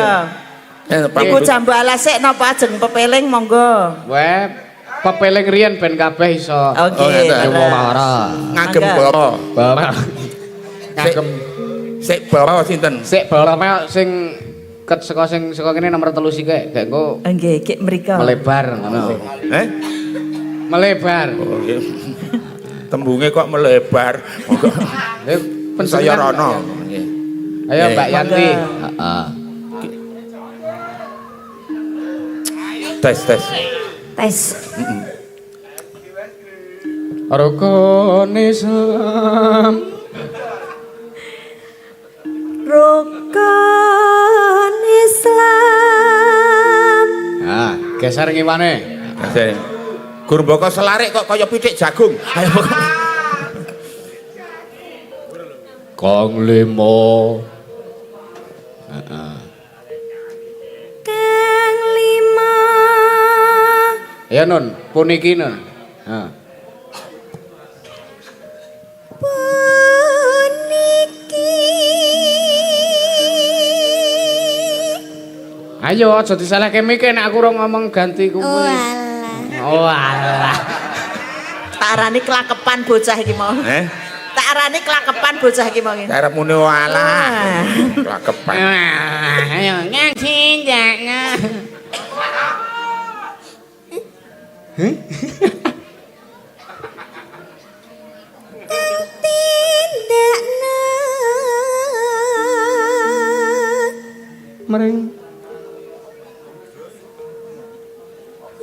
Speaker 4: Ibu jambu alas sik napa ajeng pepeling monggo.
Speaker 2: Weh, pepeling riyen ben kabeh iso.
Speaker 4: Oke.
Speaker 2: Para.
Speaker 1: Ngagem
Speaker 4: Mangga.
Speaker 1: bawa.
Speaker 2: Bawa. Ngagem
Speaker 1: Sik bawa sinten?
Speaker 2: sik bawa sing ket saka kene nomor 3 sik gak engko
Speaker 4: Nggih, iki mriko.
Speaker 2: melebar ngono. Melebar.
Speaker 1: Oh, iya. Tembunge kok melebar. Monggo. Saya rono.
Speaker 2: Ayo Mbak Yanti.
Speaker 5: Heeh.
Speaker 1: Tes.
Speaker 3: Tes.
Speaker 2: Rukun Islam.
Speaker 3: Rukun Islam.
Speaker 2: Ah, geser ngiwane.
Speaker 1: Gur mboko selarik kok kaya pitik jagung. Ayo.
Speaker 5: Kang limo.
Speaker 3: Kang lima.
Speaker 2: Ya Nun, puniki Nun. Ha.
Speaker 3: Puniki.
Speaker 2: Ayo aja disalahke mikir nek aku ora ngomong ganti kuwi.
Speaker 3: Oh alah.
Speaker 2: Oh alah.
Speaker 4: Tak arani kelakepan bocah iki mau. Tak arani kelakepan bocah iki mau.
Speaker 1: Arep muni walah. Lakepan.
Speaker 2: Ayo ngaji jangan.
Speaker 3: Tindakna.
Speaker 2: Mering.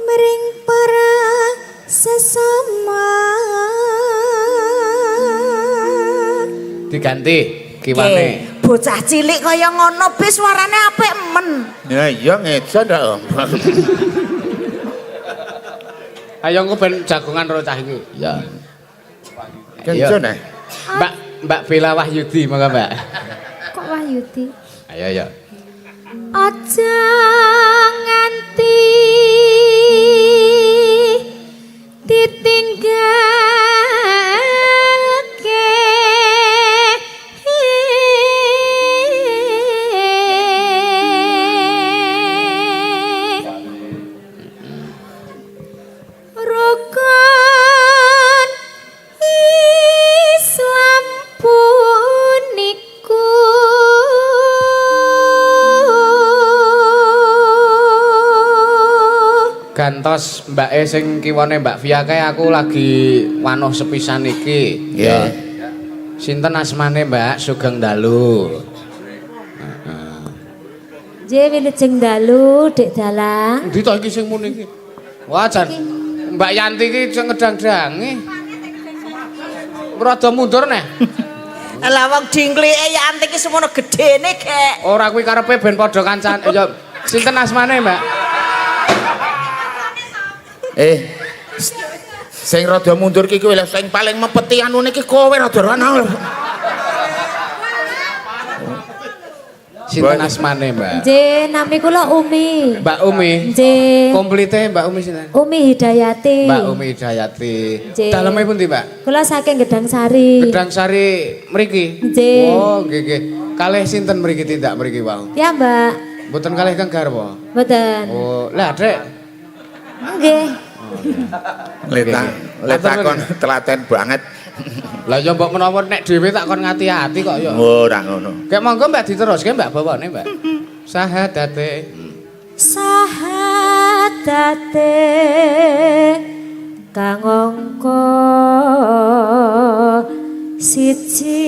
Speaker 3: Mering para sesama.
Speaker 2: Diganti kiwane.
Speaker 4: Bocah cilik kaya ngono bis suarane apik men.
Speaker 1: Ya iya ngeja ndak.
Speaker 2: Ayo engko ben jagongan karo cah iki.
Speaker 5: Ya.
Speaker 1: Kenjo nek.
Speaker 2: Mbak Bella Wahyudi monggo Mbak.
Speaker 3: Kok Wahyudi?
Speaker 2: Ayo ya.
Speaker 3: Aja nganti ditinggalke rukun Islam puniku.
Speaker 2: Gantos mbake sing kiwane Mbak Via kae aku lagi wanuh sepisan iki.
Speaker 1: Ya.
Speaker 2: Sinten asmane Mbak Sugeng Dalu?
Speaker 3: Je wilujeng dalu Dek Dalang.
Speaker 2: Endi to iki sing muni iki? Wah jan Mbak Yanti iki sing ngedang-dangi. Rada mundur neh.
Speaker 4: Lah wong dingklike ya antik iki semono gedene gek.
Speaker 2: Ora kuwi karepe ben padha kancan. Ya sinten asmane Mbak?
Speaker 1: Sing rada mundur ki kuwi lho sing paling mepeti anune ki kowe rada rono.
Speaker 2: Sinten asmane Mbak?
Speaker 3: Je nami kula Umi.
Speaker 2: Mbak Umi.
Speaker 3: Je
Speaker 2: Komplite Mbak Umi sinten?
Speaker 3: Umi Hidayati.
Speaker 2: Mbak Umi Hidayati.
Speaker 3: Nggih.
Speaker 2: Daleme pundi, Mbak?
Speaker 3: Kula saking Gedang Sari.
Speaker 2: Gedang Sari mriki.
Speaker 3: Nggih.
Speaker 2: Oh, nggih nggih. Kalih sinten mriki tindak mriki wau?
Speaker 3: Ya, Mbak.
Speaker 2: Mboten kalih Kang Garwa.
Speaker 3: Mboten.
Speaker 2: Oh, lah Dek.
Speaker 3: Nggih.
Speaker 1: Letakon telaten banget.
Speaker 2: Lah ya mbok menawa nek dhewe tak kon ngati-ati kok ya.
Speaker 1: Ora ngono.
Speaker 2: Kayak monggo Mbak diteruske Mbak bawane Mbak. Sahadate.
Speaker 3: Sahadate kang angka siji.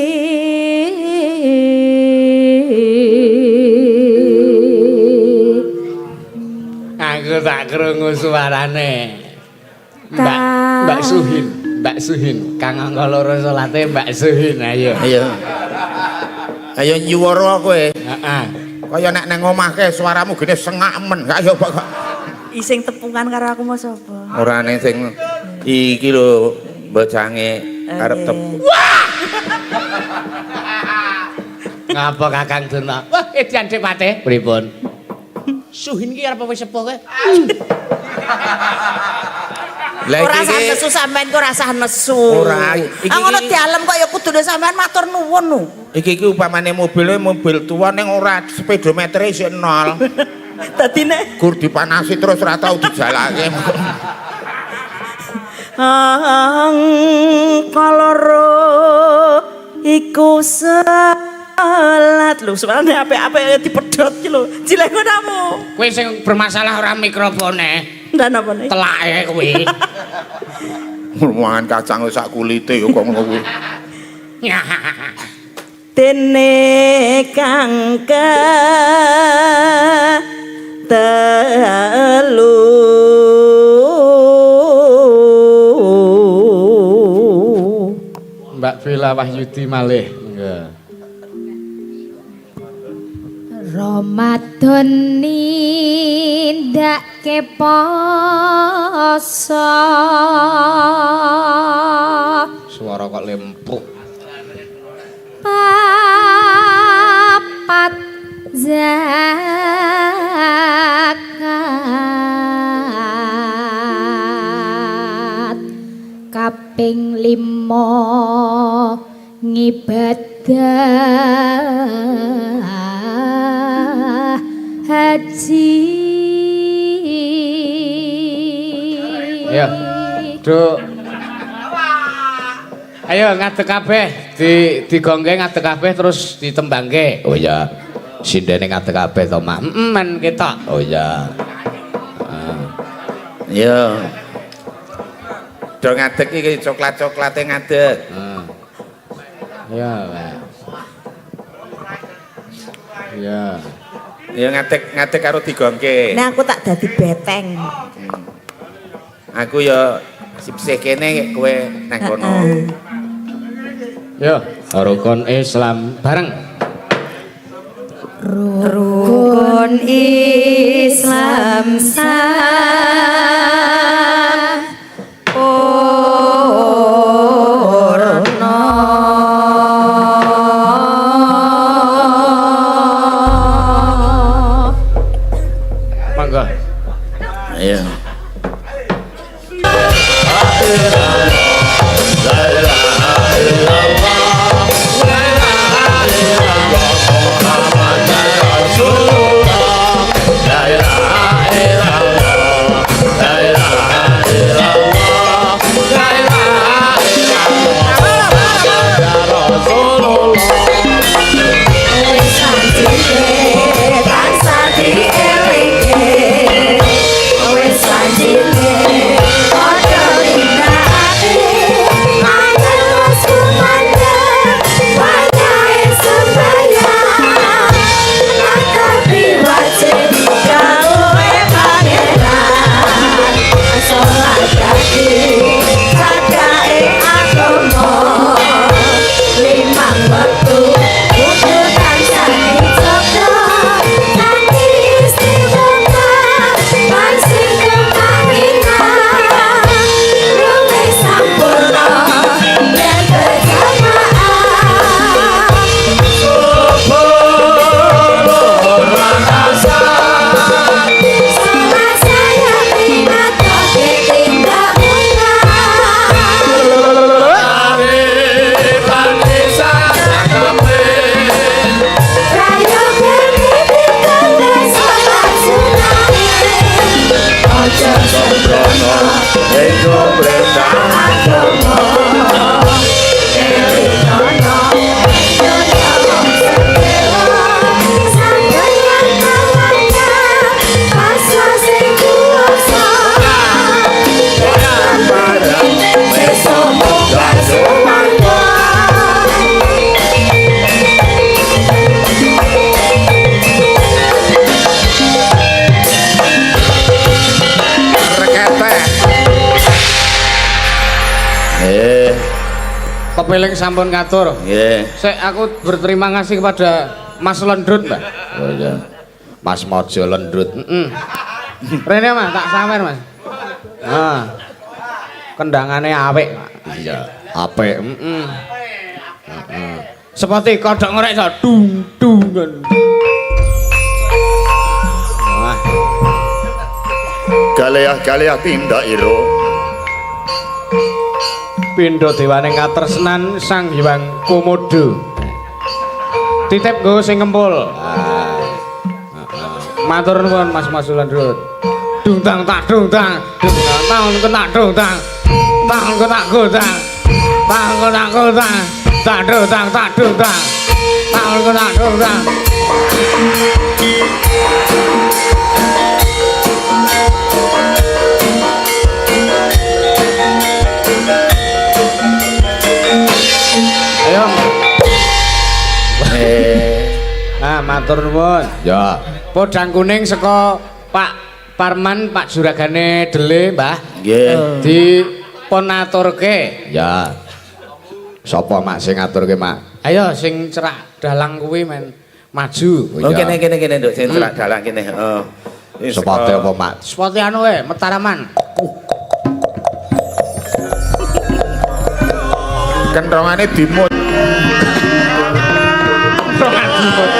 Speaker 2: Aku tak krungu suarane.
Speaker 3: Kang.
Speaker 2: Mbak Suhin, Mbak Suhin. Kang angka loro salate Mbak Suhin ayo.
Speaker 1: Ayo. Ayo nyuwara kowe.
Speaker 2: Heeh.
Speaker 1: Kaya nek nang omahke suaramu gene sengak men. Ayo kok.
Speaker 4: Ising tepungan karo aku mau sapa?
Speaker 1: Ora ning sing iki lho bocange arep tepu.
Speaker 2: Ngapa Kakang Duna? Wah, edian Dik Pate. Pripun? Suhin ki arep wis sepuh kae.
Speaker 1: Lah
Speaker 4: Ora
Speaker 1: iki
Speaker 4: sah nesu sampean ku ora sah nesu.
Speaker 1: Ora, iki-
Speaker 4: Ngono dialem kok ya kudune sampean matur nuwun lho.
Speaker 1: iki upamane mobil tua ning ora speedometer isih nol.
Speaker 4: Dadi nek
Speaker 1: gur dipanasi terus ora tau dijalake.
Speaker 4: kaloro iku salat lho soalnya apik-apik dipedhot ki lho cilek ngono.
Speaker 2: Kowe sing bermasalah ora mikrofone.
Speaker 4: Ndak napa nek
Speaker 2: Telake kowe.
Speaker 1: Mangan kacang sak kulite kok ngono kuwi.
Speaker 4: dene kang telu
Speaker 2: Mbak Vila Wahyudi malih. Nggih.
Speaker 3: Ramadan nindake poso
Speaker 2: Suara kok lempuk.
Speaker 3: papat zakat kaping 5 ngibadah haji.
Speaker 2: Ayo, Duk. Ayo ngadeg kabeh, digongge ngadeg kabeh terus ditembangke. Oh iya. Sindene ngadeg kabeh to, Mak. Men ketok. Oh iya.
Speaker 1: Ya. Do ngadeg iki coklat-coklate ngadeg.
Speaker 2: Ya, Pak. Ya.
Speaker 1: Ya ngadeg karo digongke.
Speaker 4: nek aku tak dadi beteng.
Speaker 1: Aku ya sipsih kene kowe nang kono.
Speaker 2: Yo, rukun Islam bareng.
Speaker 3: Rukun Islam sampurna
Speaker 2: Monggo.
Speaker 1: Ayo.
Speaker 2: Kepeling sampun ngatur.
Speaker 1: Nggih.
Speaker 2: Sik aku berterima kasih kepada Mas Lendrut, Mbak.
Speaker 1: Oh iya.
Speaker 2: Mas Mojo Lendrut. Rene Mas, tak sawer Mas. Nah. Kendangane apik, Pak. Iya, apik. Seperti kodhok ngorek iso dung dung. Wah.
Speaker 5: Galeah-galeah tindak iro.
Speaker 2: Pindho dewaning katresnan Sang Hyang Komodo. Titip nggo sing ngempul. Matur nuwun Mas Masulan Rut. Dungtang tak dungtang, dungtang taun kenak dungtang. Taun kenak godang. Taun kenak godang. Tak dungtang tak dungtang. Taun kenak dungtang. Ayo. Ah, matur nuwun.
Speaker 1: Ya.
Speaker 2: Podang kuning saka Pak Parman, Pak Juragane Dele, Mbah.
Speaker 1: Nggih.
Speaker 2: Dipun aturke.
Speaker 1: Ya. Sapa Mak sing ngaturke, Mak?
Speaker 2: Ayo sing cerak dalang kuwi men maju.
Speaker 1: Oh, kene Nduk, sing celak dalang kene. Heeh.
Speaker 5: Sepate apa, Mak?
Speaker 2: Seperti anu Metaraman.
Speaker 1: Kentrongane dimut.
Speaker 2: Kentongan dimut.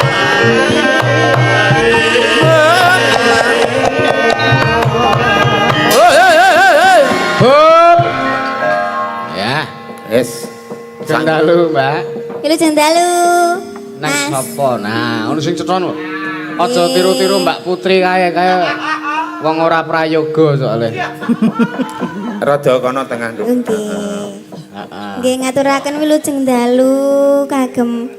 Speaker 2: Hop. Ya,
Speaker 1: Wis.
Speaker 2: Cendalu, Mbak.
Speaker 3: Ilu jendalu.
Speaker 2: Nang
Speaker 3: Mas.
Speaker 2: sapa? Nah, ono sing cetha lho. Aja tiru-tiru Mbak Putri kaya wong ora prayoga soalnya.
Speaker 1: Rada kono tengah, Nduk.
Speaker 3: Nggih.
Speaker 2: Heeh.
Speaker 3: Nggih ngaturaken wilujeng dalu kagem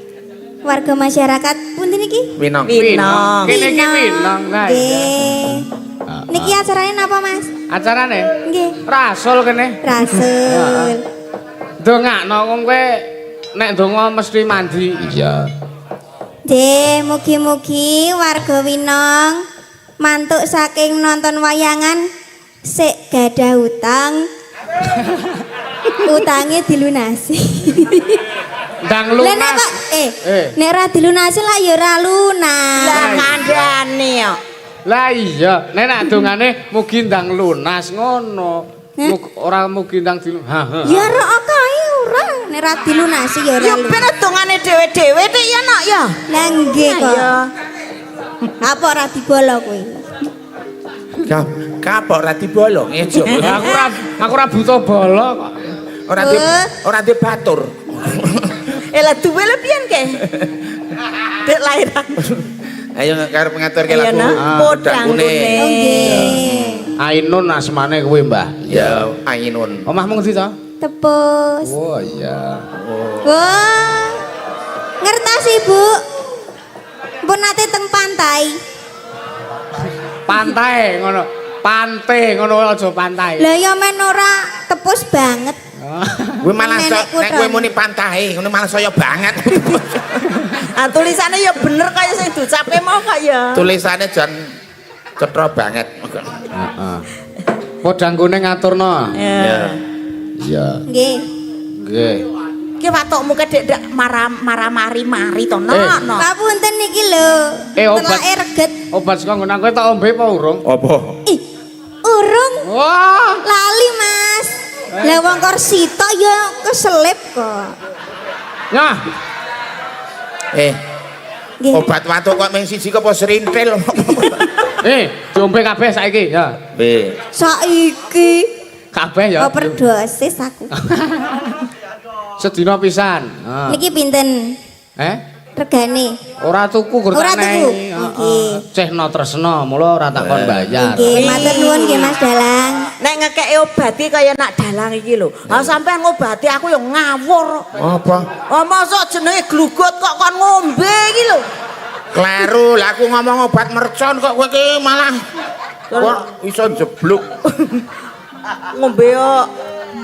Speaker 3: warga masyarakat punten iki?
Speaker 1: Winong.
Speaker 4: Winong.
Speaker 2: Kene iki winong kae.
Speaker 3: Nggih. Niki acarane napa, Mas?
Speaker 2: Acarane
Speaker 3: Nggih.
Speaker 2: rasul kene.
Speaker 3: Rasul.
Speaker 2: Ndongakno wong kowe nek ndonga mesti mandi.
Speaker 1: Iya.
Speaker 3: Nggih, mugi-mugi warga Winong mantuk saking nonton wayangan sik gadah utang. Utangnya dilunasi.
Speaker 2: Ndang
Speaker 3: Lah nek
Speaker 2: lunas.
Speaker 3: kok nek ra dilunasi lah ya ora lunas.
Speaker 4: Lah kandhane yo.
Speaker 2: Lah iya, nek nak dongane mugi ndang lunas ngono. Ora mugi ndang dilunasi.
Speaker 3: Ya ora kae ora nek ra dilunasi ya ora
Speaker 4: Ya
Speaker 3: lunas.
Speaker 4: ben dongane dhewe-dhewe tik ya nak ya.
Speaker 3: Lah nggih kok.
Speaker 4: Ya.
Speaker 3: Apa ora dibolo kowe?
Speaker 1: Kapok ora dibolong ejo.
Speaker 2: Aku ora butuh bola kok.
Speaker 1: Ora di batur.
Speaker 4: Lah duwe le pian ke? Dek lahiran.
Speaker 1: Ayo karo pengaturke
Speaker 4: Ayo,
Speaker 1: lagu
Speaker 4: Nak. Podang kuning.
Speaker 3: Oh nggih.
Speaker 2: Ainun asmane kuwi, Mbah.
Speaker 1: Ya, Ainun.
Speaker 2: Omahmu ngendi to?
Speaker 3: Tepus.
Speaker 2: Oh iya.
Speaker 3: Wah. Ngertos Ibu. Pun nate teng pantai.
Speaker 2: Pantai ngono. Pante ngono aja pantai.
Speaker 3: Lah ya men ora tepus banget.
Speaker 1: Kowe malah
Speaker 3: Nenek
Speaker 1: nek kowe
Speaker 3: kutha.
Speaker 1: muni pantai, ngono malah saya banget.
Speaker 4: Ah tulisane ya bener kaya sing diucape mau kok ya.
Speaker 1: Tulisane jan cetha banget.
Speaker 2: Heeh. Podang kuning ngaturno.
Speaker 1: Ya. Iya.
Speaker 3: Nggih.
Speaker 2: Nggih.
Speaker 4: Ki watokmu kedek dak mari to no.
Speaker 3: Papunten niki lho.
Speaker 2: Obat.
Speaker 3: Telake reget.
Speaker 2: Obat saka nggon kowe tak ombe apa urung?
Speaker 1: Apa?
Speaker 3: Ih, urung
Speaker 2: Wah.
Speaker 3: lali Mas. Lah wong Korsita ya keselip kok.
Speaker 2: Nah,
Speaker 3: Nggih.
Speaker 1: Obat watuk kok mung siji kok apa serintil.
Speaker 2: diombe kabeh saiki ya.
Speaker 1: B.
Speaker 3: Saiki
Speaker 2: Kabeh ya.
Speaker 3: overdosis aku.
Speaker 2: Sedina pisan. Heeh.
Speaker 3: Niki pinten regane?
Speaker 2: Ora tuku gur
Speaker 3: Ora
Speaker 2: tak
Speaker 3: tuku?
Speaker 2: nehi.
Speaker 3: Nggih.
Speaker 2: Cehno tresno, mula ora takon bayar.
Speaker 3: Nggih, matur nuwun nggih Mas Dalang.
Speaker 4: Nek ngekeki obati kaya nak dalang iki lho. Ah sampean ngobati aku ya ngawur.
Speaker 1: Apa?
Speaker 4: Oh mosok jenenge glugot kok kon ngombe iki lho.
Speaker 1: Kleru, lah aku ngomong obat mercon kok kowe iki malah kok iso jebluk.
Speaker 4: Ngombe yo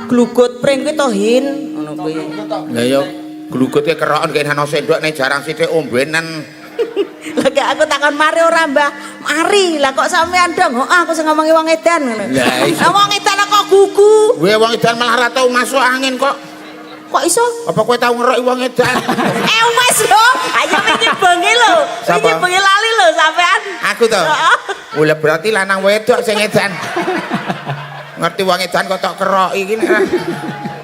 Speaker 4: glugot pring kuwi to hin ngono kuwi.
Speaker 1: Lah ya glugute keroken kene ana sendok nek jarang sithik ombenan.
Speaker 4: Lah gak aku takon mari ora Mbah. Mari. Lah kok sampean dong? Oh aku sing ngomongi wong edan ngono.
Speaker 1: Lah iso.
Speaker 4: Lah wong edan kok gugu.
Speaker 1: Kowe wong edan malah ora tau masuk angin kok.
Speaker 4: Kok iso?
Speaker 1: Apa kowe tau ngeroki wong edan?
Speaker 4: Wes lho. Ayo iki bengi lho.
Speaker 1: Sapa?
Speaker 4: Iki bengi lali lho sampean.
Speaker 1: Aku to. Lah berarti lanang wedok sing edan. Ngerti wong edan kok tok keroki iki nek.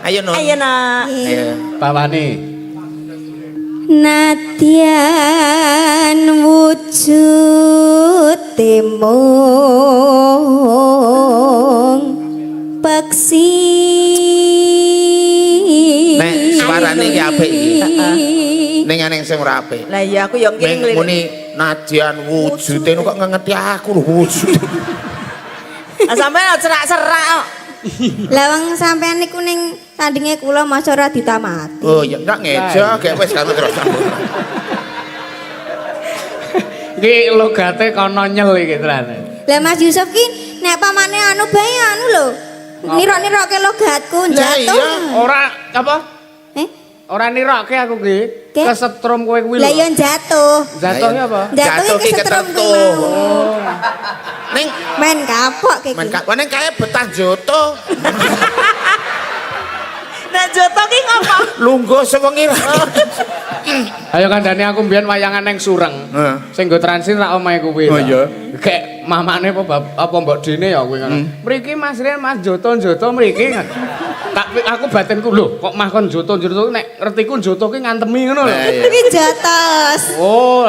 Speaker 1: Ayo Nun.
Speaker 4: Ayo nak.
Speaker 1: Ayo.
Speaker 2: Bawani.
Speaker 3: Nadyan wujud temung peksi.
Speaker 1: Nek suarane iki apik iki. Ning aneh sing ora apik.
Speaker 4: Lah iya aku yo
Speaker 1: Ming
Speaker 4: ngiling.
Speaker 1: muni Nadyan wujude kok ngengeti aku lho wujud.
Speaker 4: Ah sampean cerak-cerak kok.
Speaker 3: Lah wong sampean niku ning tandinge kula masa ora ditamati.
Speaker 1: Oh ya enggak ngeja gek wis kamu terus sambung.
Speaker 2: Iki logate kono nyel iki terane.
Speaker 3: Lah Mas Yusuf ki nek pamane anu bae anu lho. Nirok-nirokke logatku
Speaker 1: Lah
Speaker 3: jatuh.
Speaker 1: iya.
Speaker 2: Ora apa?
Speaker 3: Ora
Speaker 2: nirokke aku ki.
Speaker 3: Ke?
Speaker 2: Kesetrum kowe kuwi lho.
Speaker 3: Lah yo jatuh.
Speaker 2: Jatuhnya apa?
Speaker 3: Jatuh ki kesetrum kuwi mau.
Speaker 1: Ning
Speaker 3: Main kapok ki.
Speaker 1: men ning kae betah joto.
Speaker 4: Nek joto ki ngopo?
Speaker 1: Lungguh sewengi ra.
Speaker 2: Ayo kandhane aku mbiyen wayangan ning Sureng.
Speaker 1: Heeh.
Speaker 2: Sing nggo transit rak omahe kuwi.
Speaker 1: Oh, iya.
Speaker 2: Kayak mamane apa mbok Dene ya kuwi ngono. Mriki Mas Rian Mas Joto mriki. Aku batinku lho kok mah kon Joto nek ngertiku Joto ki ngantemi ngono lho.
Speaker 3: Iki jotos.
Speaker 2: Oh,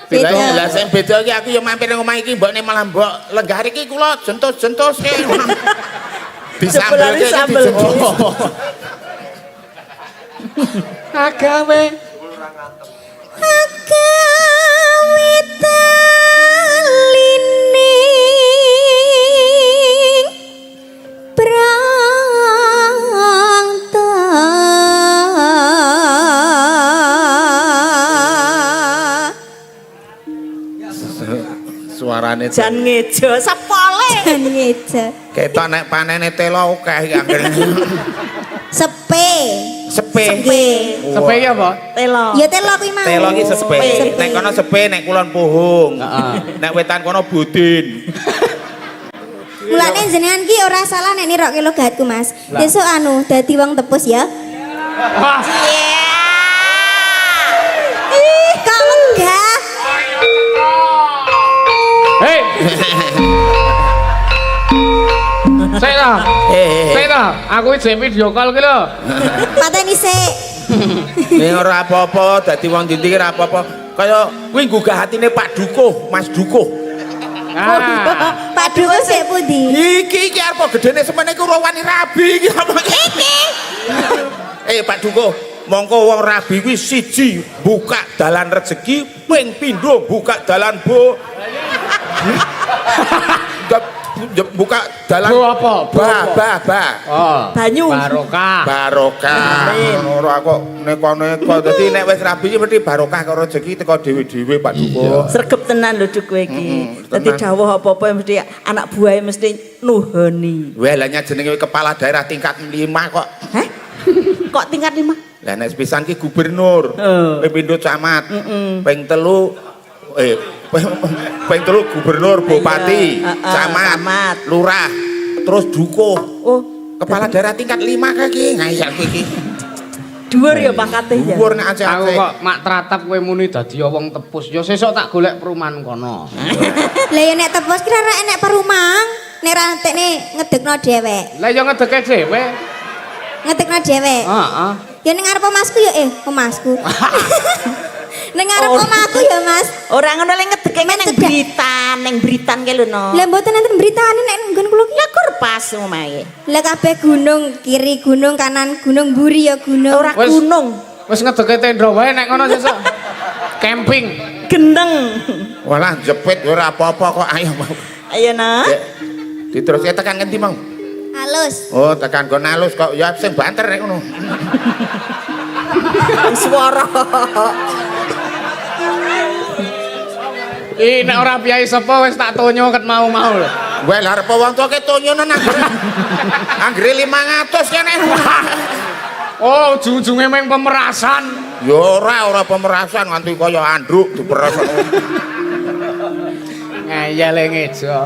Speaker 3: Beda.
Speaker 1: Lah sing beda iki aku yo mampir nang omah iki mbokne malah mbok lenggah iki kula jentos-jentos ke. Disambelke
Speaker 4: Sambel.
Speaker 2: agawe
Speaker 3: Talining prangta
Speaker 1: suarane
Speaker 4: Jan ngejo sepole.
Speaker 3: jan ngeja
Speaker 1: ketok nek panene telo akeh iki anggere.
Speaker 3: sepe
Speaker 1: Sepe.
Speaker 2: sepe iki apa?
Speaker 4: Telo.
Speaker 3: ya telo kuwi mau
Speaker 1: Telo iki sepe. Nek kono sepe nek kulon puhung. Nek wetan kono budin.
Speaker 3: mulane jenengan ki ora salah nek nirokke logatku Mas besok anu dadi wong tepus ya
Speaker 2: Wah,
Speaker 3: ih kok enggak
Speaker 2: hei. Saya aku iki video call ki lho.
Speaker 3: pateni sik
Speaker 1: Ning ora apa-apa dadi wong ndi ora apa-apa. Kaya kuwi nggugah atine Pak Dukuh, Mas Dukuh.
Speaker 2: Ah.
Speaker 3: Pak Dukuh sik pundi
Speaker 1: Iki arep gedene semene iku ora wani rabi iki apa iki? Pak Dukuh, mongko wong rabi kuwi siji buka dalan rezeki, ping pindho buka dalan buka dalan
Speaker 2: Bu apa?
Speaker 1: Ba.
Speaker 2: Oh.
Speaker 4: Banyu.
Speaker 2: Barokah.
Speaker 1: Barokah. Ora kok neko-neko. Dadi nek wis rabi iki mesti barokah karo rezeki teko dhewe-dhewe Pak Dukuh.
Speaker 4: Sregep tenan lho Duk kowe iki. Dadi dawuh apa-apa mesti anak buahe mesti nuhoni.
Speaker 1: Wah, lah jenenge kepala daerah tingkat 5 kok.
Speaker 4: Hah? Kok tingkat 5?
Speaker 1: Lah nek sepisan ki gubernur, ping pindho camat, ping telu ping telu gubernur, bupati, camat, lurah, terus dukuh.
Speaker 4: Oh,
Speaker 1: Kepala daerah tingkat 5 kaki ngayal iki.
Speaker 4: dhuwur ya pangkate ya.
Speaker 1: Dhuwur nek
Speaker 2: Aku
Speaker 1: aceh.
Speaker 2: kok mak tratap kowe muni dadi wong tepus. Ya sesuk tak golek perumahan kono.
Speaker 3: lah ya nek tepus kira ora enek perumang nek ra entekne ngedekno dhewek
Speaker 2: Lah ya ngedeke dhewe.
Speaker 3: ngedekno dhewek
Speaker 2: Heeh.
Speaker 3: ya ning ngarep omasku ya omasku ning ngarep omahku ya Mas
Speaker 4: Ora ngono le ngedeke
Speaker 3: Men
Speaker 4: ning
Speaker 3: cedak.
Speaker 4: Britan ke lho no.
Speaker 3: lah mboten enten beritane nek nggon kula ki
Speaker 4: Ya kur pas omahe.
Speaker 3: lah kabeh gunung kiri gunung kanan gunung mburi ya gunung
Speaker 4: Ora
Speaker 2: Wes.
Speaker 4: gunung,
Speaker 2: Wis ngedeke tenda wae nek ngono sesuk. Camping.
Speaker 4: gendeng.
Speaker 1: Walah jepit ora apa-apa kok ayo mau.
Speaker 4: Ayo nah.
Speaker 1: Diteruske tekan ngendi mau?
Speaker 3: halus
Speaker 1: Oh, tekan kon alus kok ya sing banter nek ngono.
Speaker 4: Suara.
Speaker 2: Nek ora piyai sapa wis tak tonyo ket mau-mau lho.
Speaker 1: Wah, lah arep wong tuwa ke tonyonan anggere 500 kene.
Speaker 2: Oh, ujung-ujunge meng pemerasan.
Speaker 1: Ya ora pemerasan nganti kaya andruk diperes.
Speaker 2: Ngayale ngejo.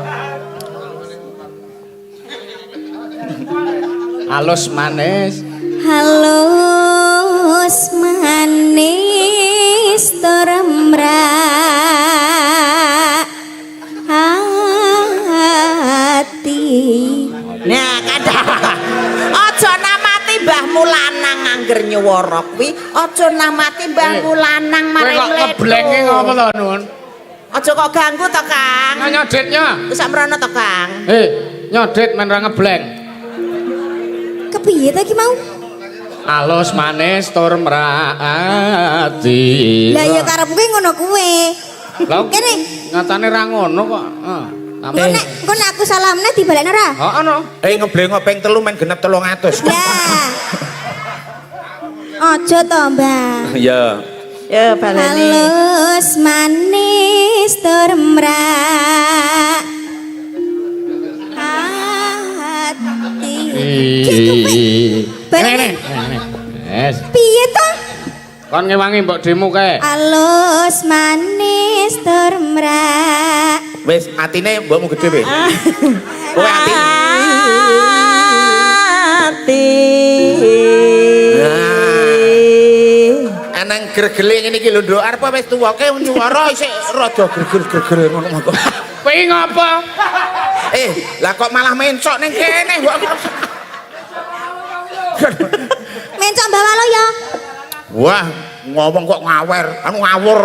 Speaker 2: Halus manis.
Speaker 3: halus manis toremra hati
Speaker 4: Nah, kadang aja namati mbahmu lanang angger nyuwara kuwi, aja namati mbahmu lanang
Speaker 2: Kowe
Speaker 4: mari
Speaker 2: kok ngeblenge ngopo to, Nun?
Speaker 4: Aja kok ganggu to, Kang.
Speaker 2: Nyodetnya.
Speaker 4: Wis samrono to, Kang.
Speaker 2: Nyodet men ra ngebleng.
Speaker 3: kepiye ta ki mau
Speaker 2: Halus manis tur mraati.
Speaker 3: lah ya karepku ngono kuwe
Speaker 2: Lah
Speaker 3: Kene.
Speaker 2: nyatane ra ngono kok.
Speaker 3: Engko nek aku salamne dibalekno ra?
Speaker 2: Heeh no.
Speaker 1: Ngeblengo ping 3 men genep 300.
Speaker 3: Lah. Aja to, Mbak.
Speaker 1: Iya.
Speaker 4: Ya baleni.
Speaker 3: Halus manis termrak hati. Bareng.
Speaker 2: Yes.
Speaker 3: Piye to?
Speaker 2: Kon ngewangi mbok demo kae.
Speaker 3: Halus manis termrak.
Speaker 1: Wis atine mbokmu gedhe wis. Kowe ati. Anang gregele ngene iki lho nduk arep wis tuwake nyuwara isih rada gregel-gregel ngono kok.
Speaker 2: Kowe iki ngopo?
Speaker 1: Lah kok malah mencok ning kene mbok.
Speaker 3: Mencok bawa lo ya.
Speaker 1: Wah, ngomong kok ngawer, anu ngawur.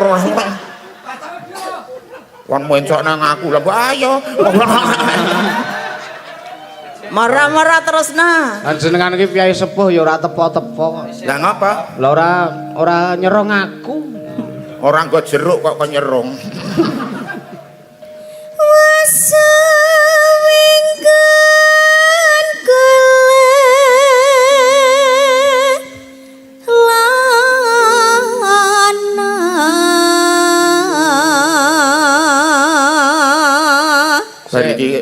Speaker 1: Wong mencok nang aku lah, ayo.
Speaker 4: Marah-marah terus nah.
Speaker 2: Panjenengan iki piyai sepuh ya ora tepo-tepo.
Speaker 1: Lah ngapa?
Speaker 2: Lah ora nyerong aku.
Speaker 1: Orang kok jeruk kok nyerung.
Speaker 3: Wasawingkan kula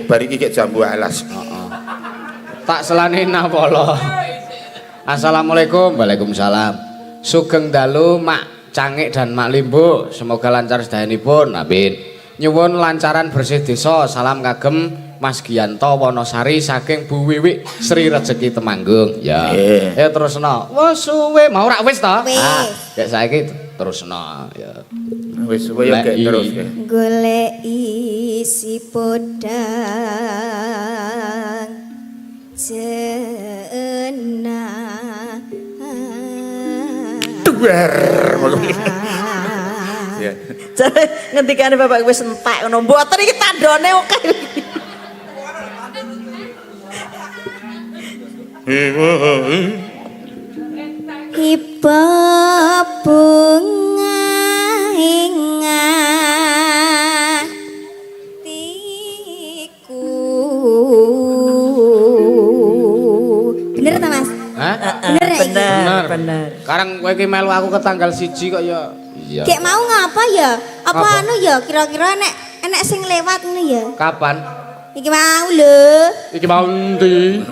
Speaker 1: Bariki kek jambu alas.
Speaker 2: Tak selani napolo. Assalamualaikum. Waalaikumsalam. Sugeng dalu Mak Cangik dan Mak Limbo. Semoga lancar sedayanipun. Amin. Nyuwun lancaran bersih desa. Salam kagem Mas Giyanto Wonosari saking Bu Wiwik Sri Rejeki Temanggung. Ya. Ya terusno. Wes suwe mau rak wis to? Ya saiki terusno ya.
Speaker 1: Wis suwe ya gek terus.
Speaker 3: golek isi podang jenah
Speaker 1: Duer. Ya.
Speaker 4: Jare ngendikane bapak wis entek ngono. Mboten iki tandane oke.
Speaker 3: Iba bunga ingat tiku. Bener ta Mas?
Speaker 2: Hah?
Speaker 3: Bener ya iki?
Speaker 4: Bener.
Speaker 2: Sekarang kowe iki melu aku ke tanggal 1 kok ya. Iya.
Speaker 3: Kayak mau ngapa ya? Apa
Speaker 2: Apa?
Speaker 3: anu ya kira-kira enek sing lewat ngono ya?
Speaker 2: Kapan?
Speaker 3: Iki mau lho.
Speaker 2: Iki mau ndi?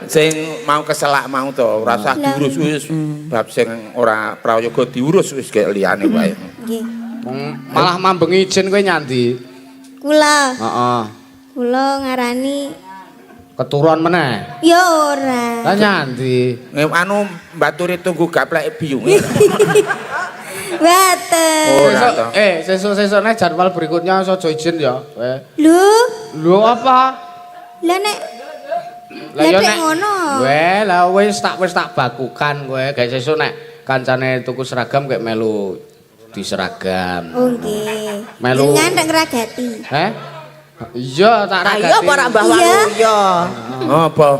Speaker 1: Sing mau keselak mau to, ora usah diurus wis. Bab sing ora prayoga diurus wis gek liyane wae.
Speaker 3: Nggih.
Speaker 2: Malah mambeng izin kowe nyandi.
Speaker 3: Kula,
Speaker 2: Heeh.
Speaker 3: kula ngarani
Speaker 2: Keturuan meneh.
Speaker 3: ya ora.
Speaker 2: Lah nyandi.
Speaker 1: Anu mbaturi tunggu gaplek biung.
Speaker 3: Mboten.
Speaker 1: Oh, ora to.
Speaker 2: Sesuk-sesuk nek jadwal berikutnya aja izin ya. Kowe.
Speaker 3: Lho,
Speaker 2: Lho apa?
Speaker 3: lah nek
Speaker 2: Lah ya
Speaker 3: nek
Speaker 2: nek
Speaker 3: ngono.
Speaker 2: Weh, lah wis tak bakukan kowe. Kayak sesuk nek kancane tuku seragam kayak melu diseragam.
Speaker 3: Oh nggih.
Speaker 2: Melu.
Speaker 3: Jenengan ndak ngragati.
Speaker 2: Heh? Iya, tak ragati.
Speaker 4: Ayo para Mbah
Speaker 3: Iya.
Speaker 4: Waluyo.
Speaker 1: Apa?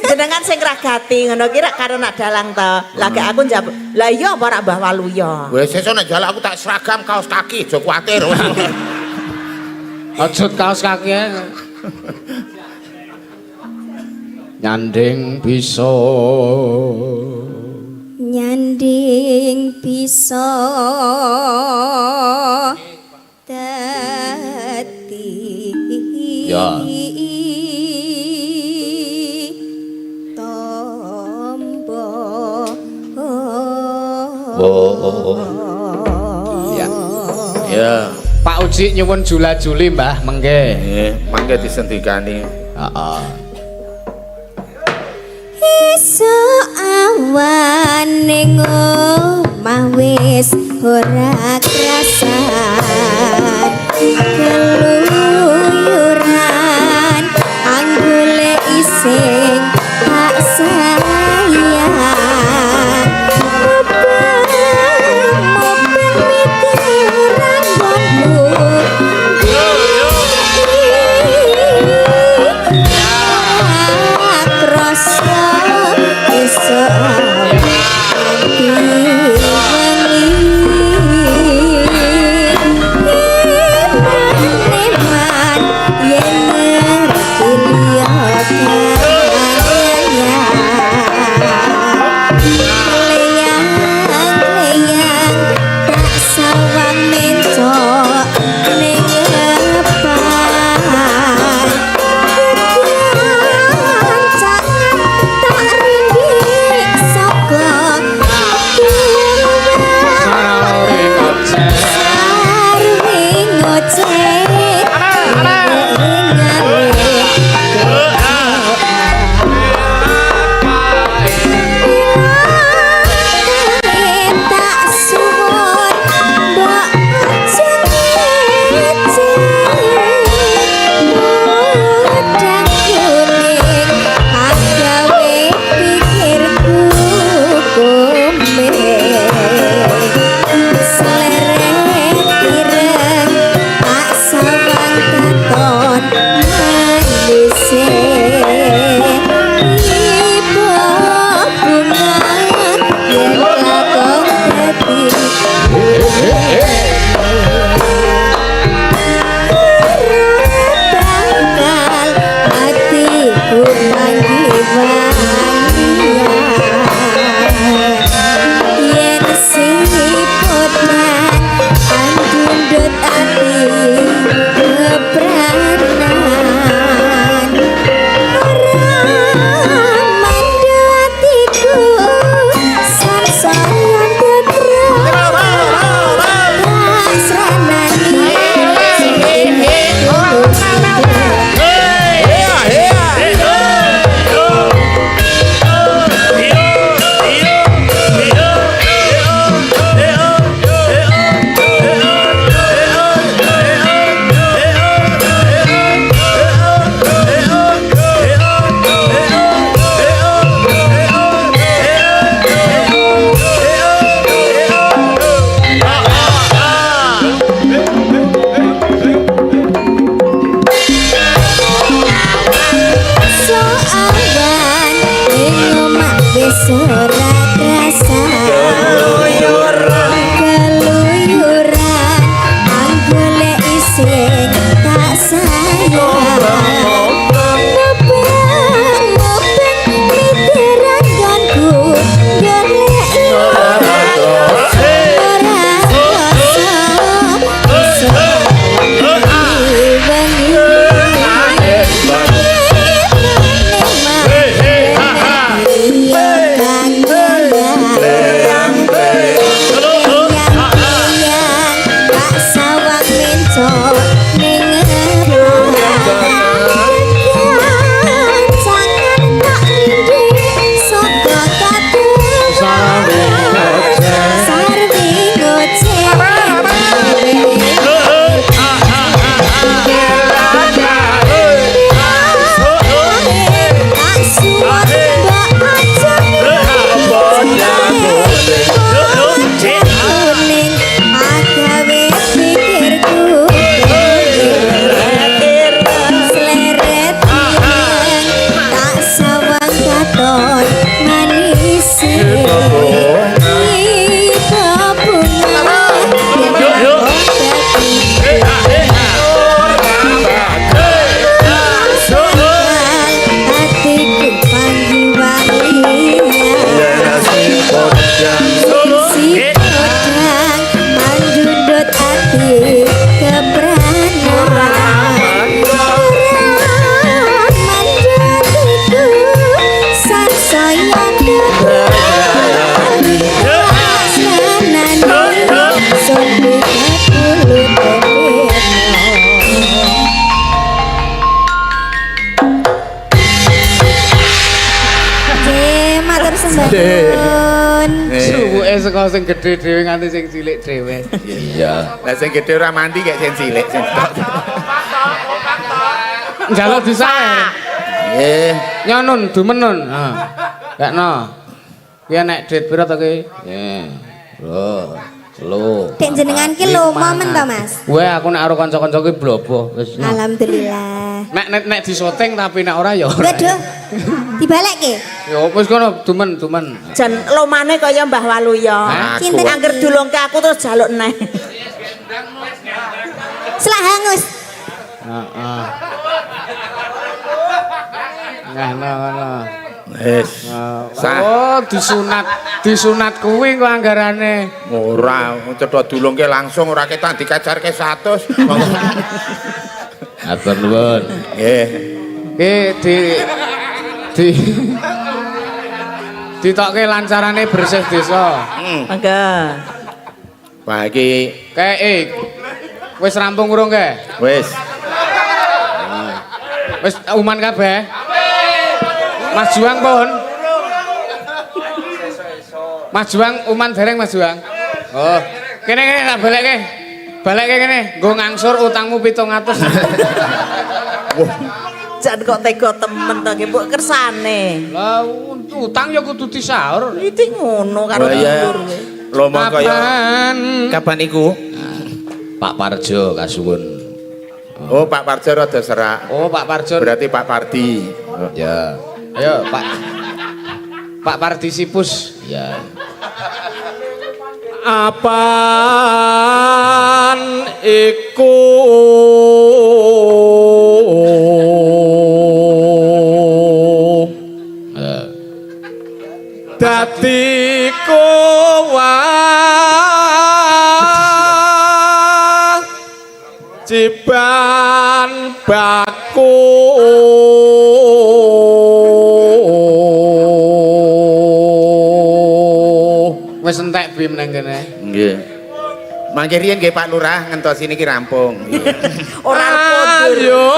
Speaker 4: Jenengan sing ragati ngono kira karo nak dalang to. Lagi aku njawab, "Lah iya para Mbah Waluyo."
Speaker 1: Wis sesuk nek jalan aku tak seragam kaos kaki aja kuwatir.
Speaker 2: Ojot kaos kaki. Nyanding bisa
Speaker 3: Nyanding bisa dadi
Speaker 2: Ya.
Speaker 3: tombo.
Speaker 2: Ya.
Speaker 1: Ya.
Speaker 2: Pak Uji nyuwun jula-juli Mbah mengke.
Speaker 1: Nggih, mangke disendikani.
Speaker 2: Heeh.
Speaker 3: Iso awane ngomah wis ora krasan keluyuran anggule ising tak sayang mobil mitiran bonku krasa wis surat rasa keluyuran anggolek ising tak sayang
Speaker 2: Suwuke saka sing gedhe dhewe nganti sing cilik dhewe.
Speaker 5: Iya.
Speaker 1: Lah sing gedhe ora mandi kayak sing cilik.
Speaker 2: Njaluk disawer.
Speaker 1: Nggih.
Speaker 2: Nyonun dumenun. Ha. Kakno. Kuwi nek duit pira to ki?
Speaker 5: Nggih. Lho.
Speaker 3: Dek jenengan ki lho momen to Mas.
Speaker 2: Kowe aku nek karo kanca-kanca ki blobo wis.
Speaker 3: Alhamdulillah.
Speaker 2: Nek disoting tapi nek ora ya ora.
Speaker 3: Waduh. Dibalekke.
Speaker 2: Ya wis kono dumen.
Speaker 4: Jan lomane kaya Mbah Waluya.
Speaker 3: Cinten
Speaker 4: Angger dulungke aku terus jaluk neh.
Speaker 3: Selah hangus.
Speaker 2: Heeh. Ngono.
Speaker 1: Wis.
Speaker 2: Oh, disunat kuwi kok anggarane.
Speaker 1: Ora, cedhak dulungke langsung ora ketan dikajarke 100.
Speaker 5: Atur nuwun.
Speaker 1: Nggih.
Speaker 2: Ki ditokke lancarane bersih desa.
Speaker 4: Mangga.
Speaker 1: Wah iki
Speaker 2: wis rampung urung ke?
Speaker 1: wis.
Speaker 2: Wis uman kabeh? Mas Juang pun. Mas Juang uman dereng Mas Juang. Oh, kene tak balekke. Balekke kene, nggo ngangsur utangmu 700.
Speaker 4: Jan kok tega temen to ki mbok kersane.
Speaker 2: Lah utang ya kudu disaur.
Speaker 4: Iki ngono karo dulur.
Speaker 1: Lomo kaya kapan iku?
Speaker 5: Pak Parjo kasuwun.
Speaker 1: Oh, Pak Parjo rada serak.
Speaker 2: Oh, Pak Parjo.
Speaker 1: Berarti Pak Pardi.
Speaker 5: Ya.
Speaker 2: Ayo, Pak Partisipus.
Speaker 5: Ya.
Speaker 2: Apaan iku dadi kewajiban baku wis entek bim nang kene.
Speaker 1: Nggih. Mangke riyen nggih Pak Lurah ngentos niki rampung.
Speaker 4: Ora
Speaker 2: Ayo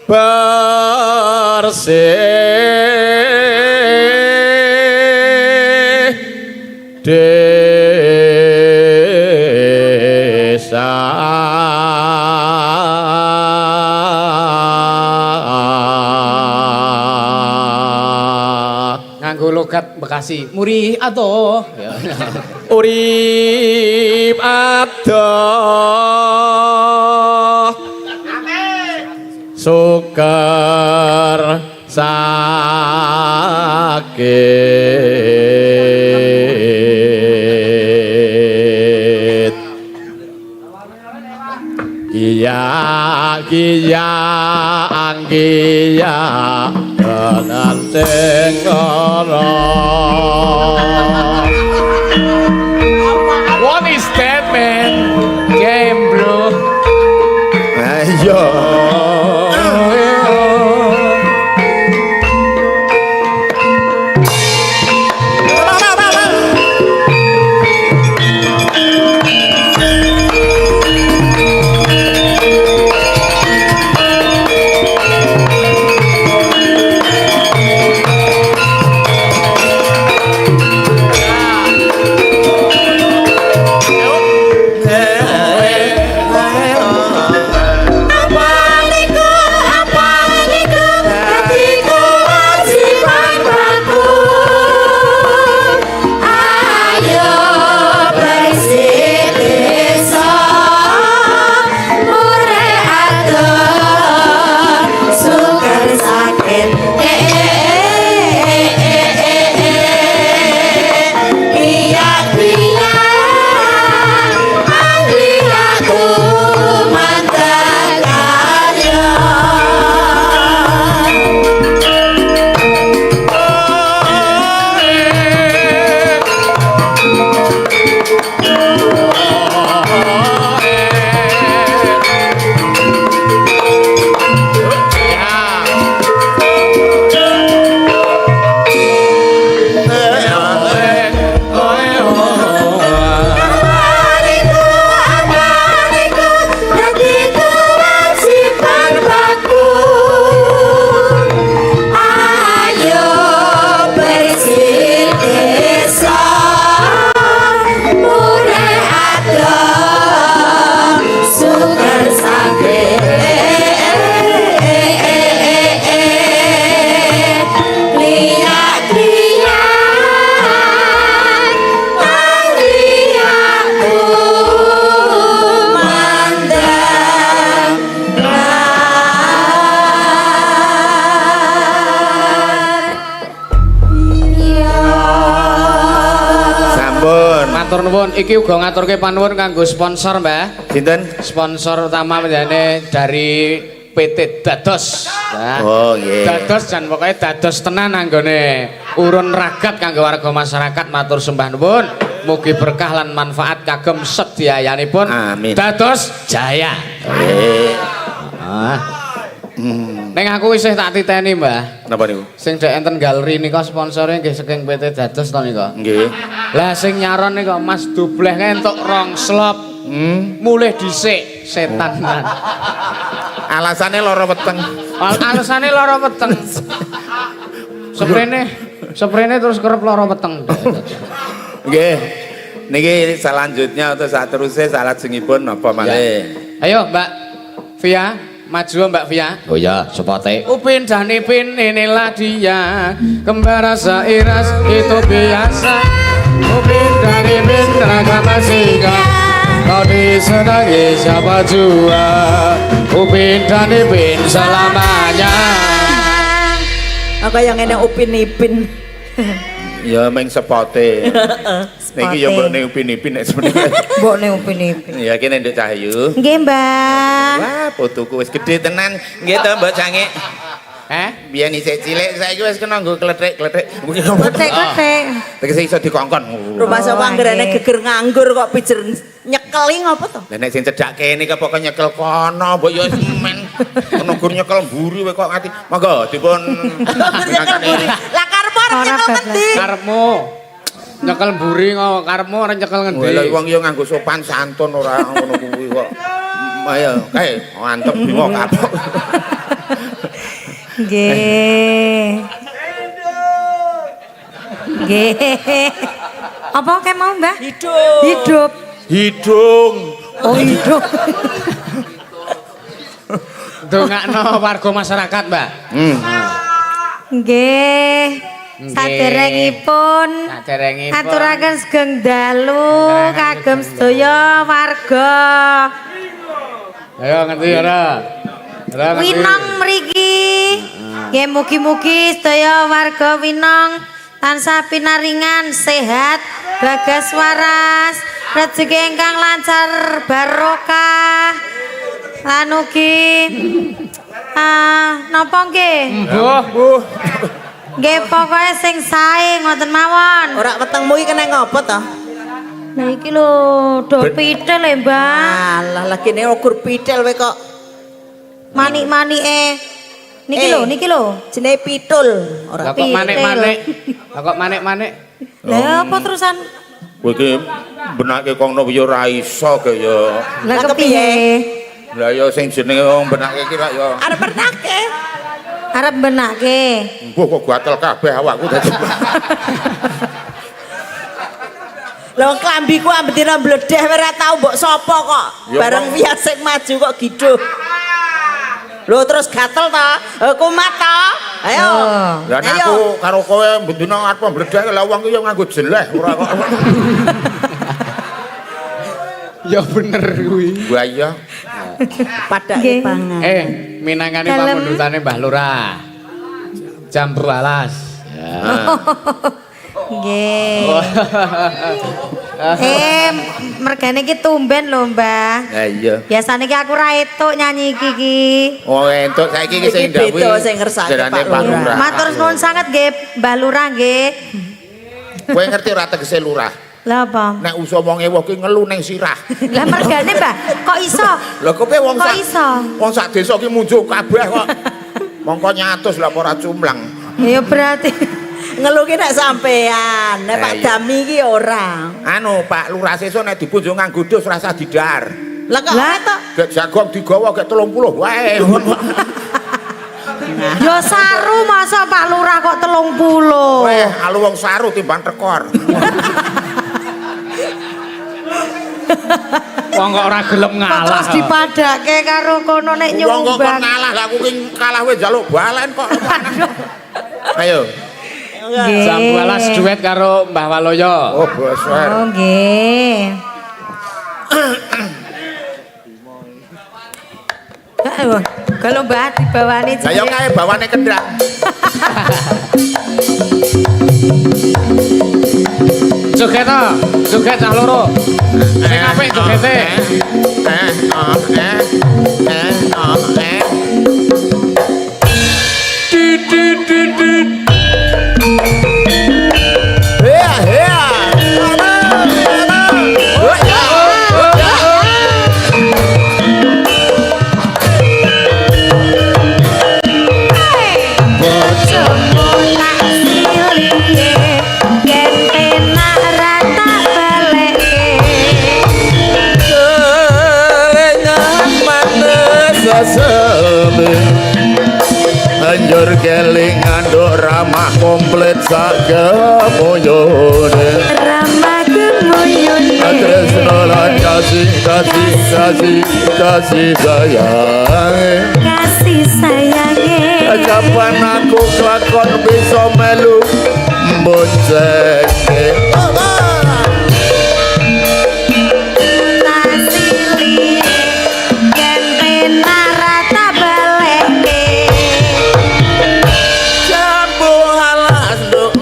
Speaker 2: bersih desa nganggo logat Bekasi muri adoh urip adoh Suker sakit Iya anggia nanting ora What is that man? Game bro
Speaker 1: Ayo.
Speaker 2: Matur nuwun, iki uga ngaturke panuwun kanggo sponsor, Mbah.
Speaker 1: Sinten?
Speaker 2: Sponsor utama menjane dari PT Dados. Nah,
Speaker 1: Oh, nggih.
Speaker 2: Dados jan pokoke dados tenan anggone urun ragat kanggo warga masyarakat. Matur sembah nuwun. Mugi berkah lan manfaat kagem sedyayanipun.
Speaker 1: Amin.
Speaker 2: Dados jaya. Ning aku isih tak titeni, Mbah.
Speaker 1: Napa niku?
Speaker 2: Sing dek enten galeri nika sponsore nggih saking PT Dados to nika.
Speaker 1: Nggih.
Speaker 2: Lah sing nyaron nika Mas Dubleh entuk rong slop. Mulih dhisik setan.
Speaker 1: Alasane lara weteng.
Speaker 2: Alasane lara weteng. Sprene terus kerep lara weteng.
Speaker 1: Nggih. Niki selanjutnya atau saat terusnya salajengipun napa malih?
Speaker 2: Ayo Mbak Via, maju Mbak Via.
Speaker 5: Oh ya, sepote.
Speaker 2: Upin dan Ipin inilah dia, kembar seiras itu biasa. Upin dan Ipin ragam singa, kau disenangi siapa jua. Upin dan Ipin selamanya.
Speaker 4: Aku yang ini Upin Ipin.
Speaker 1: Ya meng sepote. Niki ya mbokne Upin-Ipin nek sebenarnya.
Speaker 4: Mbokne Upin Ipin.
Speaker 1: Ya kene Nduk Cahyu.
Speaker 3: Nggih, Mbak.
Speaker 1: Wah, putuku wis gede tenan. Nggih to Mbak Cangik. Biyen isih cilik saiki wis kena nggo klethek-klethek.
Speaker 3: Kletek-kletek.
Speaker 1: Tegese iso dikongkon.
Speaker 4: Rumah sapa anggerane geger nganggur kok pijer nyekeli ngopo to?
Speaker 1: Lah nek sing cedhak kene kok pokoke nyekel kono, mbok yo men. Ono gur nyekel mburi kok ngati. Monggo dipun
Speaker 4: Nyekel buri. Lah karepmu arep nyekel ngendi?
Speaker 2: Karepmu nyekel mburi kok karepmu ora nyekel ngendi?
Speaker 1: Lha wong yo nganggo sopan santun ora ngono kuwi kok. Ayo, kae mantep bimo kapok.
Speaker 3: Nggih. Nggih. Apa kayak mau, Mbak?
Speaker 4: Hidup.
Speaker 3: Hidup.
Speaker 1: Hidung.
Speaker 3: Oh, hidup.
Speaker 2: Dongakno warga masyarakat, Mbak.
Speaker 3: Nggih. Saderengipun aturaken sugeng dalu kagem sedaya warga.
Speaker 2: Ayo ngerti ora?
Speaker 6: Winong mriki. Nggih mugi-mugi sedaya warga Winong tansah pinaringan sehat, bagas waras, rezeki ingkang lancar barokah. Lan ugi napa nggih?
Speaker 2: Mbuh.
Speaker 6: Nggih pokoke sing sae ngoten mawon.
Speaker 4: Ora wetengmu iki kena ngopo to?
Speaker 6: Lah iki lho do pitil e, Mbak.
Speaker 4: Alah lagi nek ukur pitil we kok
Speaker 6: Manik-manike. Niki lho.
Speaker 4: jenenge pitul. Ora
Speaker 2: Lah kok manik-manik. Lah kok manik-manik.
Speaker 6: Lah apa terusan?
Speaker 1: Kowe iki benake kono ya ora iso ge ya.
Speaker 6: Lah
Speaker 4: Lah
Speaker 6: kepiye?
Speaker 4: kepiye?
Speaker 1: Lah ya sing jenenge wong benake iki rak ya.
Speaker 4: Arep pernake.
Speaker 6: Arep benake.
Speaker 1: Mbah kok gatel kabeh awakku dadi.
Speaker 4: Lah wong klambiku ambetira mbledeh ora tau mbok sapa kok.
Speaker 1: Ya,
Speaker 4: Bareng
Speaker 1: kok.
Speaker 4: Wias sing maju kok giduh. Lho terus gatel to? Kumat to? Ayo.
Speaker 1: Lah nek
Speaker 4: Ayo.
Speaker 1: aku karo kowe bendina arep mbledhek lah wong iki ya nganggo jeleh ora kok.
Speaker 2: Ya bener kuwi.
Speaker 1: Wah iya.
Speaker 4: Padake
Speaker 6: Nggih.
Speaker 4: banget.
Speaker 2: Minangkani
Speaker 6: Dalem.
Speaker 2: pamundhutane Mbah Lurah. Jam 12. Ya.
Speaker 6: Nggih. Mergane iki tumben lho, Mbah.
Speaker 1: Lah iya.
Speaker 6: Biasane iki aku ra etuk nyanyi iki.
Speaker 1: Oh entuk saiki iki sing
Speaker 4: Iki
Speaker 1: dawuhi.
Speaker 4: beda sing ngersake
Speaker 1: Jarane
Speaker 4: Pak
Speaker 1: Pak
Speaker 4: Lurah.
Speaker 1: Lurah.
Speaker 6: Matur nuwun sanget nggih, Mbah Lurah nggih.
Speaker 1: Kowe ngerti ora tegese lurah?
Speaker 6: Lah apa?
Speaker 1: Nek usa wong ewoh ki ngelu ning sirah.
Speaker 6: Lah mergane, Mbah, kok iso?
Speaker 1: Lah kowe wong
Speaker 6: Kok
Speaker 1: sak
Speaker 6: iso?
Speaker 1: wong sak desa ki munjuk kabeh kok. Mongko nyatus lah ora cumlang.
Speaker 6: Ya berarti
Speaker 4: Ngelu ki nek sampean, nek Pak
Speaker 1: iya.
Speaker 4: Dami ki ora.
Speaker 1: Anu Pak Lurah sesuk nek dibunjuk nganggo dus rasa didar.
Speaker 4: Lah kok
Speaker 6: Lah.
Speaker 4: to?
Speaker 1: Gek jagung digawa gek 30 wae.
Speaker 6: ya saru masa Pak Lurah kok 30.
Speaker 1: Weh, alu wong saru timbang tekor.
Speaker 2: Wong kok ora gelem
Speaker 6: Kok
Speaker 2: ngalah.
Speaker 6: terus dipadake karo kono nek
Speaker 1: Wong kok
Speaker 6: nyumbang.
Speaker 1: ngalah lah aku ki kalah wis njaluk balen kok. Ayo.
Speaker 6: Nggih.
Speaker 2: Jam 12 duet karo Mbah Waloyo.
Speaker 1: Oh, boser.
Speaker 6: Oh nggih. Ayo, kalau Mbah dibawani
Speaker 1: Lah ya kae bawane kendrak.
Speaker 2: Joget to, joget cah loro. Sing apik jogete.
Speaker 1: Anjur kelingan dok ramah komplit sak kemoyone
Speaker 6: ramah kemuyune
Speaker 1: Tresno lan kasih sayang
Speaker 6: kasih sayange
Speaker 1: kapan aku kelakon bisa melu boncenge
Speaker 6: tasili yen penarata baleke
Speaker 1: jambu halas dok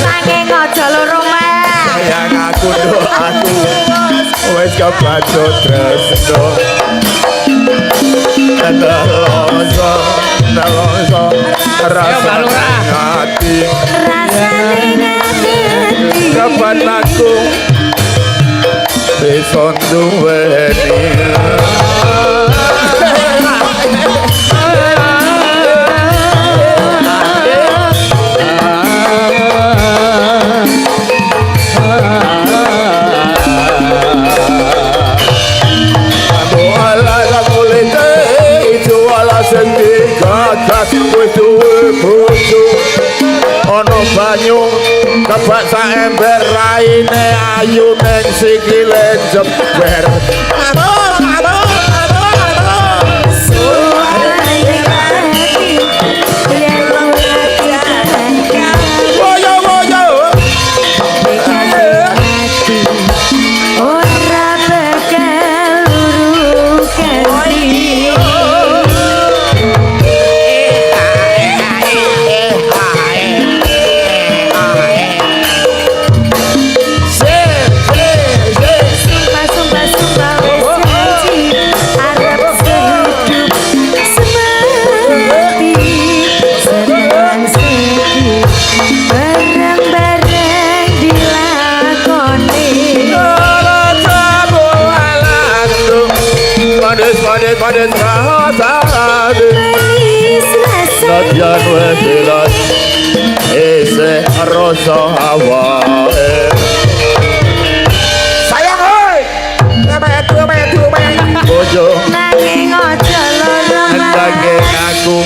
Speaker 6: nanging aja loro meh
Speaker 1: sayang aku wis kebacut tresno Nalonso rasane hati
Speaker 6: rasane ngati
Speaker 1: kapan aku bisa duweni ono banyu kebak saember raine ayu ning sikile jeber woyo woyo
Speaker 6: ora bakal
Speaker 1: manis rasane
Speaker 6: Manis rasa
Speaker 1: nadyan wis jelas isih rasa awake sayang oi metu bojo
Speaker 6: nanging aja lara
Speaker 1: nanging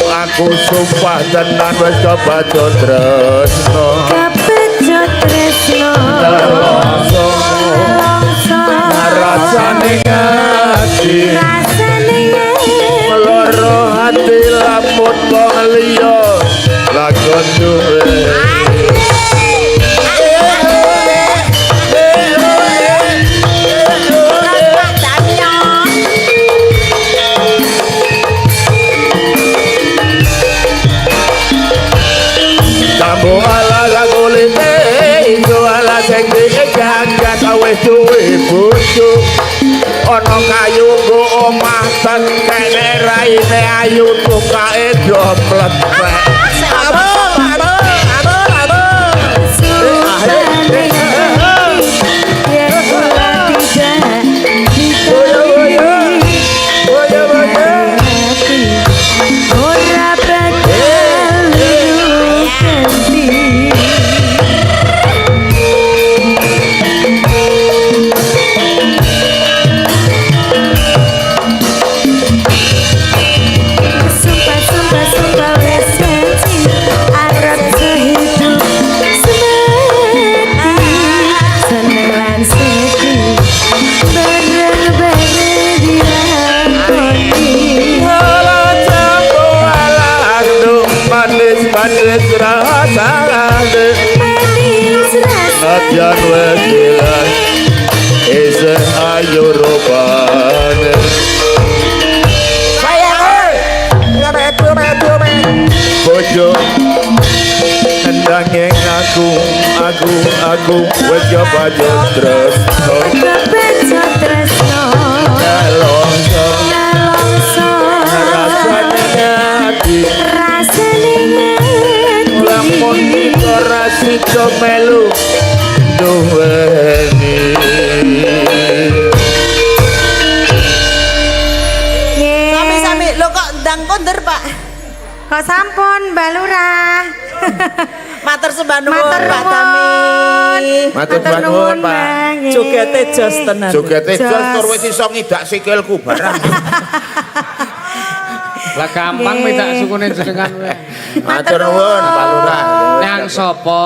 Speaker 1: aku sumpah tenan wis kebaca tresno
Speaker 6: kepecut tresno
Speaker 1: Longso rasane ati
Speaker 6: rasane
Speaker 1: loro hati lamun wong liya lakon duwe Kambo ala kulite iso ala sing dijagat wis duwe bojo ana kayu go omah tekene raine ayu tukake domplet manis rasane nadyan wis jelas isih ayu rupane sayang oi bojo nanging aku wis kebaca tresno
Speaker 6: kepecut tresno
Speaker 1: Longso
Speaker 6: rasane
Speaker 1: ati
Speaker 6: rasane
Speaker 1: lamun ora sida melu duweni
Speaker 4: Sami-sami lho kok ndang kondur, Pak.
Speaker 6: kok sampun Mbak Lurah
Speaker 4: Matur sembah nuwun
Speaker 6: Matur
Speaker 4: Pak
Speaker 6: nuwun.
Speaker 4: Tami.
Speaker 1: Matur nuwun, Pak.
Speaker 4: Jogete jos tenan.
Speaker 1: jogete jos tur wis iso ngidak sikilku barang
Speaker 2: Lah gampang minta sukune jenengan kowe.
Speaker 1: matur nuwun Pak Lurah
Speaker 2: Yang sapa?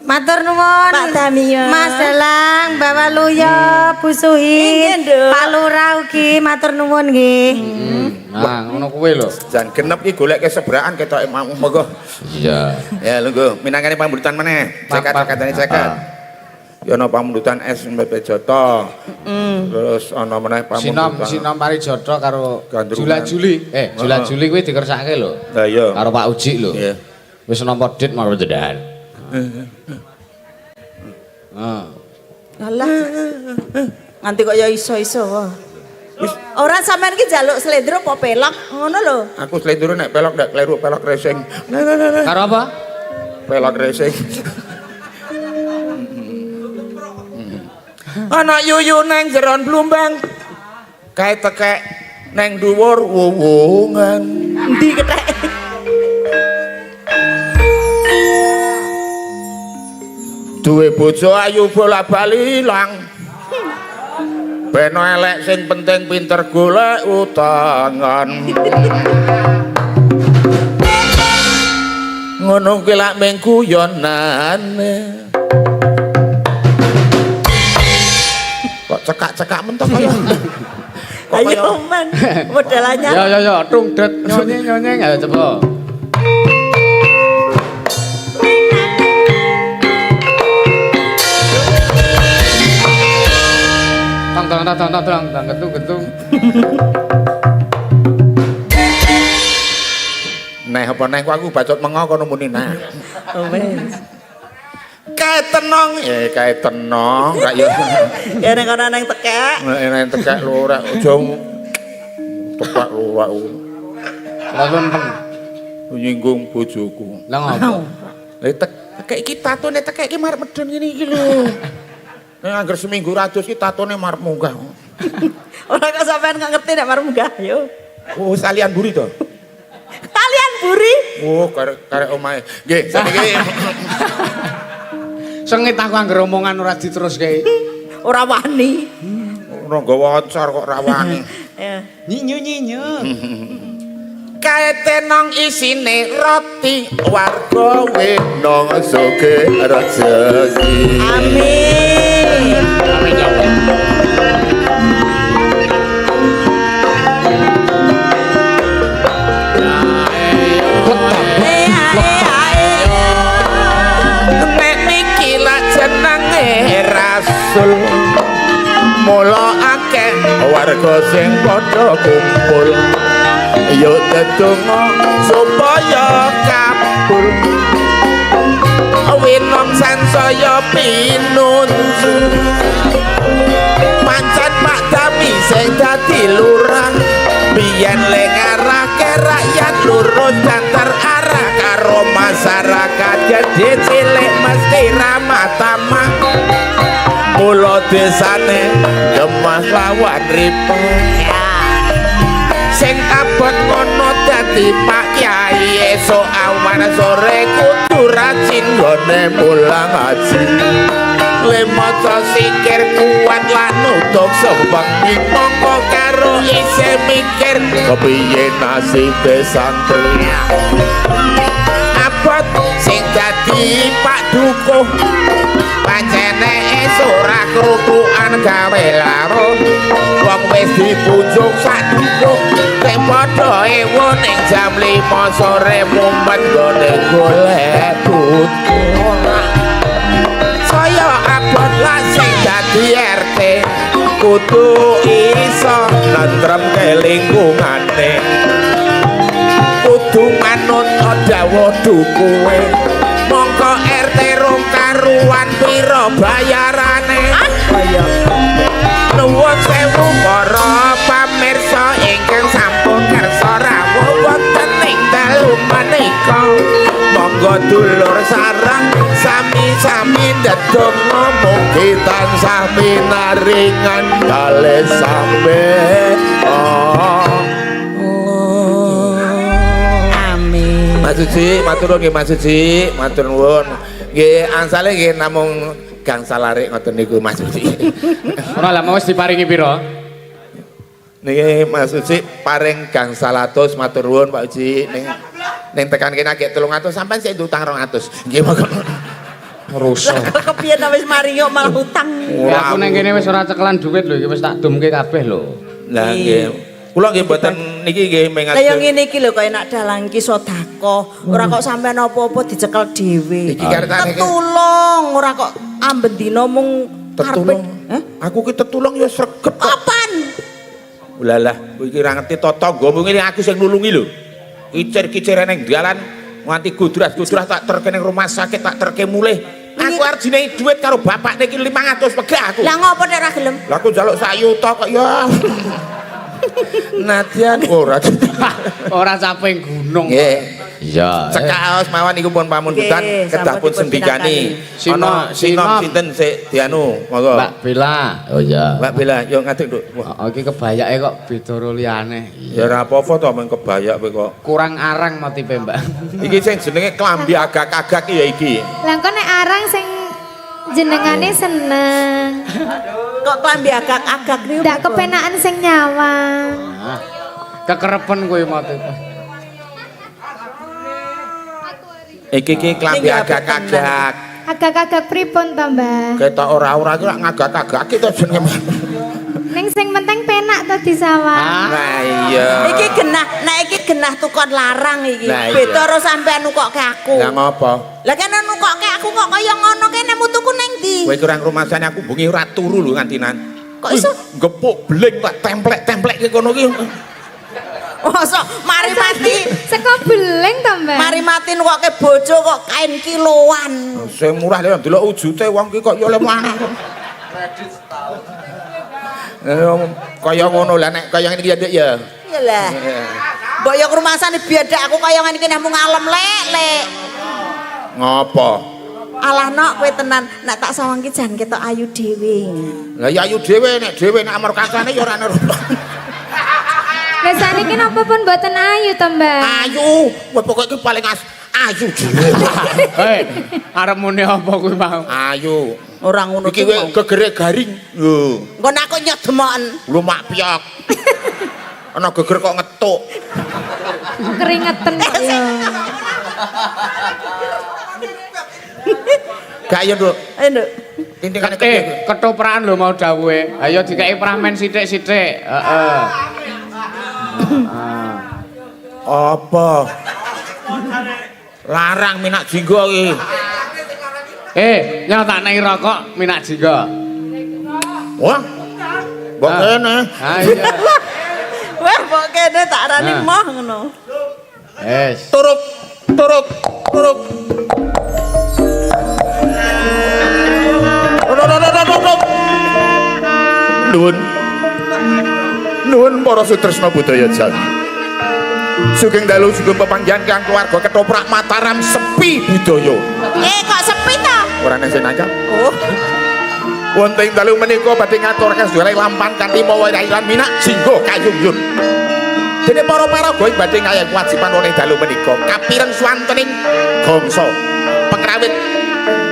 Speaker 6: Matur nuwun
Speaker 4: Pak Tamiya.
Speaker 6: Mas Dalang, Mbak Waluyo, Bu Suhi,
Speaker 4: Inggih, Nduk.
Speaker 6: Pak Lurah ugi matur nuwun nggih.
Speaker 2: Nah, ngono kuwi lho.
Speaker 1: jan genep iki golek kesebrakan ketoke mau monggo
Speaker 5: Iya.
Speaker 1: ya lungguh minangkane pambutan meneh cekat-cekatane cekat ya ana pambutan es Mbak Joto terus ana meneh
Speaker 2: Sinom
Speaker 1: pambutan
Speaker 2: Parijoto karo
Speaker 1: Gandrungan.
Speaker 2: Jula Juli. Jula Juli kuwi dikersake lho.
Speaker 1: lah iya
Speaker 2: Karo Pak Uji lho.
Speaker 1: iya
Speaker 2: Wis nampa dit marang jenengan.
Speaker 4: Alah. Nganti kok ya iso-iso wae. Ora sampean ki njaluk slendro apa pelok ngono lho.
Speaker 1: aku slendro nek pelok ndak kleru pelok racing
Speaker 2: Karo apa?
Speaker 1: pelok racing ana yuyu nang jeron blumbang kae tekek nang dhuwur wuwungan
Speaker 4: Endi kethek?
Speaker 1: duwe bojo ayu bola-bali ilang beno elek sing penting pinter golek utangan ngono kuwi lak ming guyonane kok cekak-cekak mentok kaya
Speaker 4: Ayo men, modal anyar.
Speaker 2: Ya, tungdet nyonye ayo coba. Tang gentung.
Speaker 1: Neh apa neh aku bacot mengo kono muni nah.
Speaker 4: Oh wes.
Speaker 1: Kae tenong, kae tenong, ra yo.
Speaker 4: Ya nek ana nang tekek.
Speaker 1: Nek tekek lho ora aja tepak lho aku.
Speaker 2: Lamun peng.
Speaker 1: Nyinggung bojoku.
Speaker 2: Lah ngopo?
Speaker 1: Tekek iki tatone tekek iki marep medun ngene iki lho. Nek angger seminggu ratus iki tatone marep munggah.
Speaker 4: Ora kok sampean gak ngerti nek marung munggah yo.
Speaker 1: Oh, salian buri to.
Speaker 4: Kalian buri.
Speaker 1: Oh, karek omahe. Nggih, saniki
Speaker 2: Sengit aku anggar omongan ora diteruske.
Speaker 4: Ora wani.
Speaker 1: ora nggawa acar kok rawani.
Speaker 2: Nyinyu.
Speaker 1: Kaete nang isine roti warga wenong soge rezeki.
Speaker 4: Amin.
Speaker 2: Amin ya Allah.
Speaker 1: Nek niki lak jenenge rasul mula akeh warga sing padha kumpul yo tetunggo supaya kabul winong sansaya pinunjul pancen Pak Dami sing dadi lurah biyen le ngarahke rakyat lurus dantar arah karo masyarakat gede cilik mesti ramah tamah mula desane gemas lawan ripo sing abot ngono dadi Pak Kyai esuk awan sore kudu rajin gone mulang haji lemaca sikir kuat lan nutuk sewengi mongko karo isih mikir kepiye nasibe santri abot sing dadi Pak Dukuh pancene esuk ora krutukan gawe laro wong wis dipujuk sak dukuh nek padha ewo ning jam 5 sore mumpet gone golek butuh saya abot lah sing dadi RT kudu iso nentremke lingkungane kudu manut dawuh dukuhe mongko RT rong karuan pira bayarane kaya nuwun sewu para pamirsa ingkang sampun kersa rawuh wonten ing dalu menika monggo dulur sareng sami-sami ndedonga mugi tansah pinaringan kalih sampeyan.
Speaker 4: Amin.
Speaker 1: Mas Suci, matur nuwun nggih Mas Suci, matur nuwun. Nggih angsale nggih namung gangsal larik ngoten niku Mas Suci.
Speaker 2: Ora lah mau wis diparingi pira?
Speaker 1: Niki Mas Suci paring gangsal atus matur nuwun Pak Uji ning tekan kene agek 300 sampean sik utang 200. Nggih monggo.
Speaker 2: Rusak.
Speaker 4: Kok kepiye ta wis mari kok malah utang.
Speaker 2: Ya aku ning kene wis ora cekelan dhuwit lho iki wis tak dumke kabeh lho.
Speaker 1: Lah nggih. Kula nggih mboten niki nggih
Speaker 4: Lah yo
Speaker 1: mengajeng.
Speaker 4: ngene iki lho kaya nak dalang iki sedekah, ora kok sampean apa-apa dicekel dhewe.
Speaker 1: Iki karetane
Speaker 4: Tetulung, ora kok amben dina mung
Speaker 1: tetulung. Aku ki tetulung ya sregep kok.
Speaker 4: Kapan?
Speaker 1: Ulalah, kowe iki ora ngerti tata nggomu ngene aku sing nulungi lho. Kicir-kicir ning dalan nganti gudras-gudras tak terke ning rumah sakit tak terke mulih. Aku arep jenengi dhuwit karo bapak niki 500 pegah aku.
Speaker 4: Lah ngopo nek ora gelem?
Speaker 1: Lah aku njaluk sak yuta kok ya. Nadyan ora.
Speaker 2: Ora caping gunung.
Speaker 1: Nggih.
Speaker 5: Iya.
Speaker 1: Cekaos mawon niku pun pamundutan
Speaker 4: Nggih,
Speaker 1: kedah pun
Speaker 4: sampun
Speaker 1: sendikani.
Speaker 2: Sinop,
Speaker 1: Sinop
Speaker 2: sinop.
Speaker 1: sinten sik dianu, monggo.
Speaker 2: Mbak Bella.
Speaker 5: Oh iya.
Speaker 1: Mbak Bella, yo ngadeg, Nduk.
Speaker 2: Oh, iki kebayake kok beda karo liyane.
Speaker 1: Ya ora apa-apa to men kebayak kowe kok.
Speaker 2: Kurang arang motife, Mbak.
Speaker 1: Iki sing jenenge klambi agak-agak ya iki.
Speaker 3: Lah kok nek arang sing jenengane seneng.
Speaker 4: Kok klambi agak-agak niku.
Speaker 3: Ndak kepenakan sing nyawang.
Speaker 2: Nah, kekerepen kowe motife.
Speaker 1: Iki klambi
Speaker 4: Ini
Speaker 1: agak-agak.
Speaker 3: Agak-agak pripun to, Mbah?
Speaker 1: Ketok ora-ora ki lak ngagak-agak to jenenge.
Speaker 3: Ning sing penting penak to disawang.
Speaker 1: Nah iya.
Speaker 4: Iki genah tukon larang iki.
Speaker 1: Nah, iya.
Speaker 4: Beda karo sampean nukokke aku.
Speaker 1: Lah ngopo?
Speaker 4: Lah kene nukokke aku kok kaya ngono kene mutuku ning ndi?
Speaker 1: Kowe kurang rumasane aku bengi ora turu lho ngantinan.
Speaker 4: Kok iso?
Speaker 1: Gepuk bleng tak templek-templek ki kono ki.
Speaker 4: Mosok mari mati.
Speaker 3: Seko beleng to, Mbah?
Speaker 4: Mari mati nukokke bojo kok kain kiloan.
Speaker 1: Sing murah lho delok wujute wong ki kok ya lemah. Kaya ngono lah nek kaya ngene iki ya. Ya.
Speaker 4: Iyalah. Mbok yo krumasane biadak aku kaya ngene iki mung ngalem lek.
Speaker 1: Ngopo?
Speaker 4: Alah nok kowe tenan nek tak sawang ki jan ketok ayu dhewe.
Speaker 1: Lah ya ayu dhewe nek amar kancane ya ora nurut.
Speaker 6: Lah saniki napa pun mboten ayu to, Mbak?
Speaker 1: Ayu, wah pokoke iki paling ayu dhewe.
Speaker 2: Hei, arep muni apa kuwi mau?
Speaker 1: Ayu.
Speaker 4: Ora ngono
Speaker 1: Iki kowe gegere garing. Lho,
Speaker 4: Engko nek aku nyedemoken.
Speaker 1: lumak piok. Ana geger kok ngetuk.
Speaker 6: Keringetan kok ya.
Speaker 1: Gak ya, Nduk.
Speaker 4: Ayo, Nduk.
Speaker 1: Tintingane kepiye?
Speaker 2: Ketoprak lho mau dawuhe. Ayo dikeki pramen sithik-sithik. Heeh.
Speaker 1: Apa? Larang minak jinggo iki.
Speaker 2: Nyatakne rokok minak jingga.
Speaker 1: Wah. Mbok kene.
Speaker 2: Ha iya.
Speaker 4: Wah, kok kene tak arani moh ngono.
Speaker 2: Wes.
Speaker 1: Turuk. Nuwun para sutresna budaya Jawi. Sugeng dalu sugeng pepanggihan kang keluarga Ketoprak Mataram sepi budaya.
Speaker 4: Kok sepi to?
Speaker 1: Ora nek senangkan.
Speaker 4: Oh.
Speaker 1: Wonten ing dalu menika badhe ngaturaken sedaya lampan kanthi mawa irairan minak jingga kayungyun. Dene para paraga ing badhe ngayang kewajiban wonten dalu menika kapireng swantening gangsa pengrawit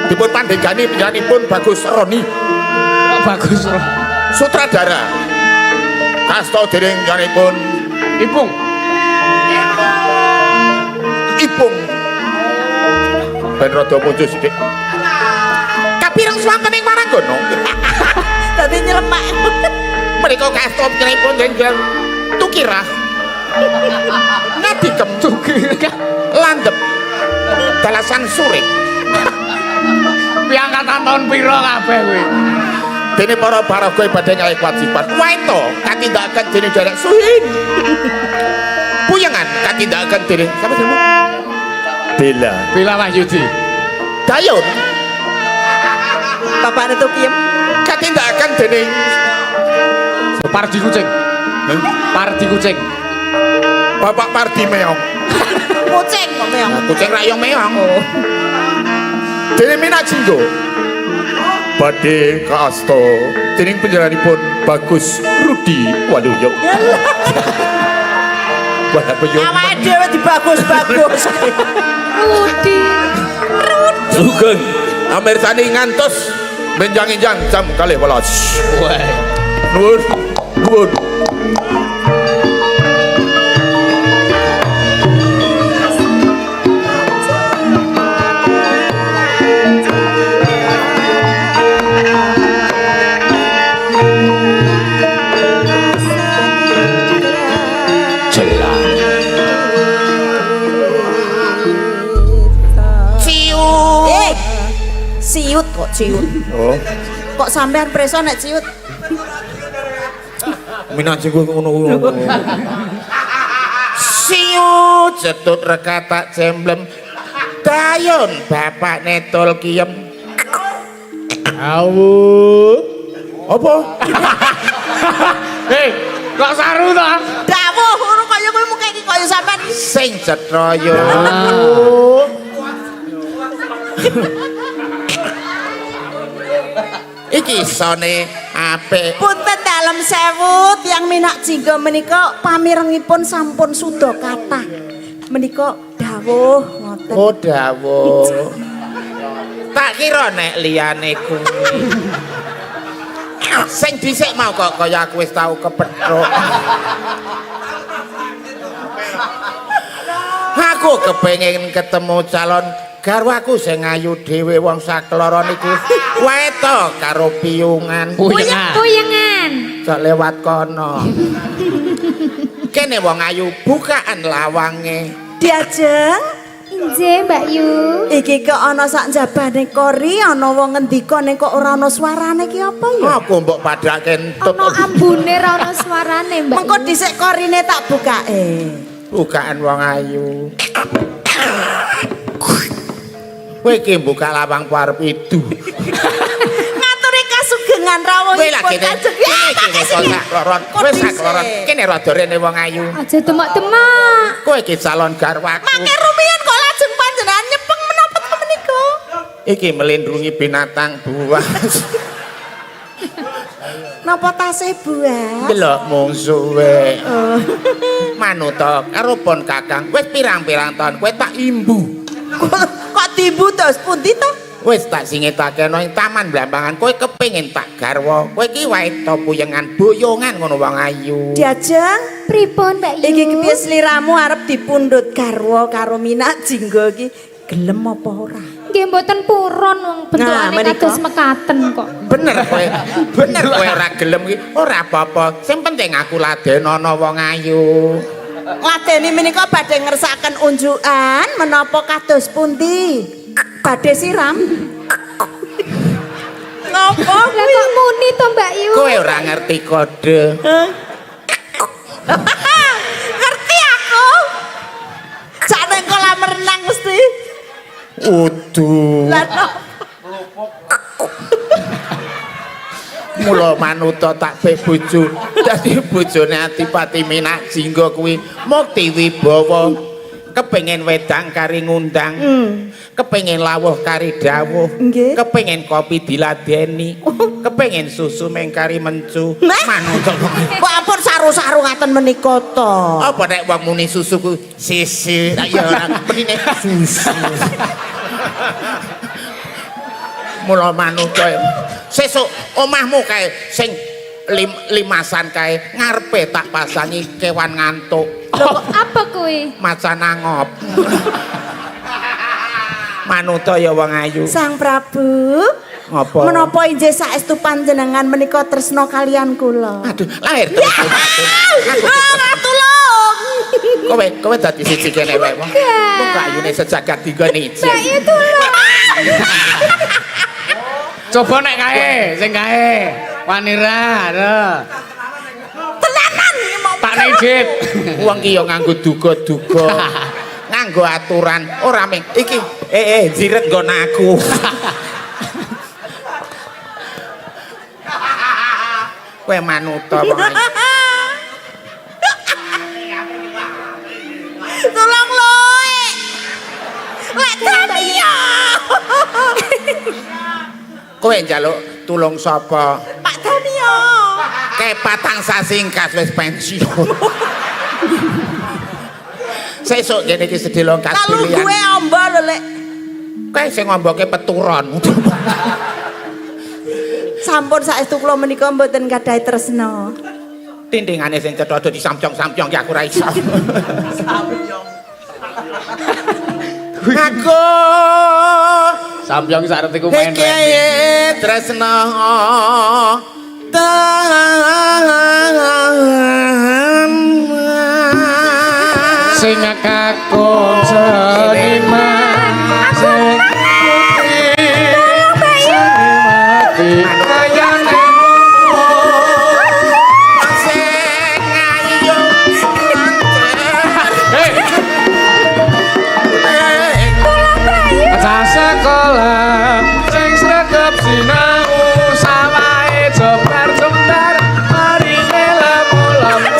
Speaker 1: dipun pandegani panjenenganipun Bagus Roni.
Speaker 2: Kok bagus roh.
Speaker 1: Sutradara kasta dening panjenenganipun Ipung ben rada muncul sithik kapireng swantening maranggono.
Speaker 4: Dadi nyelemak.
Speaker 1: Menika kasta panjenenganipun dening Tukirah Ngadikem landhep dalasan surip.
Speaker 2: Piangkatan tahun pira kabeh kuwi?
Speaker 1: Dene para paraga badhe ngayah kewajiban waeta katindakaken dening Derek Suhin. Puyangan katindakaken dening sapa jenengmu?
Speaker 2: Bella Wahyudi.
Speaker 1: Dayun
Speaker 4: Bapakne Tukiem.
Speaker 1: katindakaken dening
Speaker 2: Pardi Kucing. Pardi Kucing.
Speaker 1: Bapak Pardi Meong.
Speaker 4: Kucing kok meong.
Speaker 1: Kucing rayong meong. Dene Minak Jingga badhe kaasta dening panjenenganipun Bagus Rudi Waluyo. Wah, yo.
Speaker 4: Awake dhewe dibagus-bagus.
Speaker 6: Rudi.
Speaker 1: Sugeng amirsani ngantos benjang-enjang jam 12.
Speaker 2: Wah.
Speaker 1: Nuwun.
Speaker 4: Ciut kok ciut.
Speaker 1: Oh,
Speaker 4: Kok sampean preso nek ciut?
Speaker 1: Minak Jingga ngono. Siut cetut rekatak jemblem. Dayun bapak netol kiem. Apa?
Speaker 2: Kok saru to?
Speaker 4: Dawuh ngono kaya kowe muka iki kaya sampean
Speaker 1: Sing cetraya. Iki isone apik.
Speaker 4: punten dalem sewu tiyang Minak Jingga menika pamirengipun sampun suda kathah. Menika dawuh ngoten.
Speaker 1: Oh dawuh. Tak kira nek liyane kuwi. Sing dhisik mau kok kaya aku wis tau kepethuk. Aku kepengin ketemu calon garwaku sing ayu dhewe wong sakloron iki. Wae to karo piyungan.
Speaker 6: Puyengan.
Speaker 1: Cok lewat kono. Kene wong ayu bukaan lawange.
Speaker 4: Diajeng
Speaker 6: Inje Mbak Yu.
Speaker 4: iki kok ana sak njabane kori ana wong ngendika ning kok ora ana suarane ki apa ya?
Speaker 1: Aku mbok padake entut.
Speaker 6: Ono ambune ra ono suarane Mbak.
Speaker 4: Mengko dhisik korine tak bukake.
Speaker 1: Bukaan wong ayu. Kowe iki buka lawang parep itu.
Speaker 4: Ngaturi kasugengan rawuh
Speaker 1: Kowe lagi wis sakloron. Wis sakloron. Kene rada rene wong ayu.
Speaker 6: Aja demak-demak.
Speaker 1: Kowe iki calon garwaku.
Speaker 4: Mangke rumiyin kok lajeng panjenengan nyepeng menapa to menika?
Speaker 1: Iki melindungi binatang buas.
Speaker 4: Napa tasih buas?
Speaker 1: Delok mungsuh we. Manut karo pon Kakang. Wis pirang-pirang tahun kowe tak imbu.
Speaker 4: Kok dibu tos pundi to?
Speaker 1: Wis tak singetake nang taman Blambangan kowe kepengin tak garwa. Kowe iki wae to puyengan boyongan ngono wong ayu.
Speaker 4: Diajeng
Speaker 3: Pripun Mbak Yu?
Speaker 4: iki kepiye sliramu arep dipundhut garwa karo Minak Jingga iki gelem apa ora?
Speaker 6: Nggih mboten purun wong bentukane
Speaker 4: menika.
Speaker 6: kados mekaten kok.
Speaker 1: Bener kowe ora gelem iki ora apa-apa. Sing penting aku ladenono wong ayu.
Speaker 4: Ladeni menika badhe ngersakaken unjukan menapa kados pundi? Badhe siram. Ngopo
Speaker 6: Lah kok muni to Mbak Yu?
Speaker 1: Kowe ora ngerti kode.
Speaker 4: Ngerti aku. Sak nang kolam renang mesti.
Speaker 1: Udu.
Speaker 4: Lah no.
Speaker 1: Mula manuta tak pe bojo. Dadi bojone Adipati Minak Jingga kuwi mukti wibawa. Kepengin wedang kari ngundang. Kepengin lawuh kari dawuh.
Speaker 4: Nggih.
Speaker 1: Kepengin kopi diladeni. Kepengin susu mengkari mencu. Manuta.
Speaker 4: Kok ampun saru-saru ngaten menika to.
Speaker 1: Apa nek wong muni susu ku sisi ya ora menine susu. Mula manuta sesuk omahmu kae sing limasan kae ngarepe tak pasangi kewan ngantuk.
Speaker 6: Lho kok apa kuwi?
Speaker 1: Macan angop. Manuta ya wong ayu.
Speaker 4: Sang Prabu,
Speaker 1: Apa?
Speaker 4: menapa injih saestu panjenengan menika tresna kalian kula?
Speaker 1: Aduh, lahir terus.
Speaker 4: Tulung.
Speaker 1: Kowe dadi siji kene wae wong. Wong kayune sejagat digone
Speaker 6: Mbak Yu tulung.
Speaker 2: Coba nek kae, sing kae. Wanira,
Speaker 4: Tenanan iki mau.
Speaker 2: tak nijit.
Speaker 1: wong ki ya nganggo duga-duga. Nganggo aturan ora ming iki jiret nggon aku. Kowe manuta wong ayu.
Speaker 4: Tulung loe. Lek Tania.
Speaker 1: Kowe njaluk tulung sapa?
Speaker 4: Pak Tania.
Speaker 1: Kae patang sasingkas wis pensiun. Sesuk kene iki sedelo kas
Speaker 4: Lalu gue
Speaker 1: pilihan.
Speaker 4: amba lho lek.
Speaker 1: Kae sing ngomboke peturon.
Speaker 4: Sampun saestu kula menika mboten gadahi tresna.
Speaker 1: Tindingane sing cetha di samcong-samcong ya aku ora iso. Aku
Speaker 2: Sambyong saretiku main main.
Speaker 1: Hekaya tresna
Speaker 2: Sing kakung seniman sing putih sing mati kayane
Speaker 1: sing ayu
Speaker 2: Bocah sekolah sing sregep sinau sawahe jembar-jembar marine lemu-lemu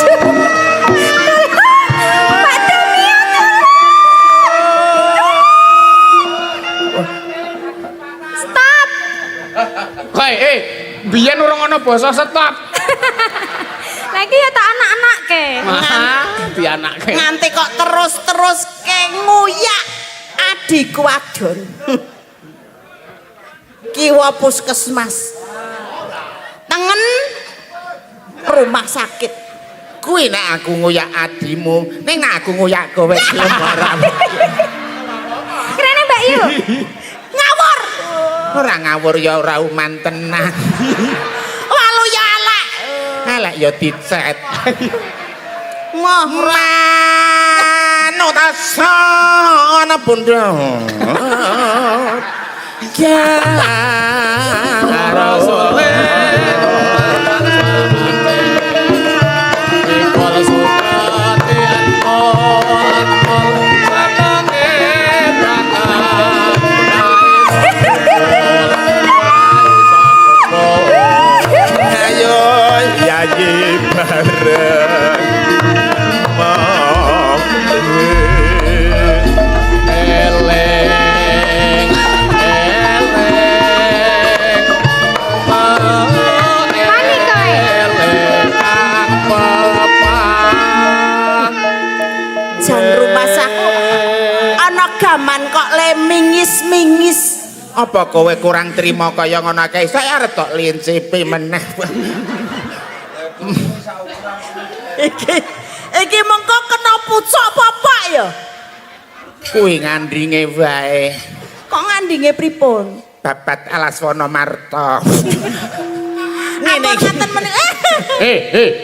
Speaker 2: Kowe biyen urung ana basa stop.
Speaker 6: Lagi ya tak anak-anake.
Speaker 2: Dianake.
Speaker 4: Nganti kok terus-terus ke nguyak adikku wadon. Kiwa puskesmas. Tengen rumah sakit.
Speaker 1: kuwi nek aku ngoyak adimu ning nek aku ngoyak kowe gelem ora
Speaker 6: Kene Mbak Yu.
Speaker 4: Ngawur.
Speaker 1: ora ngawur ya ora uman tenan
Speaker 4: Walu ya elek.
Speaker 1: elek ya dicet
Speaker 4: Ngoh
Speaker 1: manut asana bunda ya rasul
Speaker 4: aku ana gaman kok le mingis-mingis.
Speaker 1: Apa kowe kurang trima kaya ngono kae? Saya arep tok lincipi meneh.
Speaker 4: Iki mengko kena pucuk bapak ya.
Speaker 1: Kuwi ngandinge wae.
Speaker 4: Kok ngandinge pripun?
Speaker 1: Babat Alaswana Marta.
Speaker 4: Ampun ngaten menika.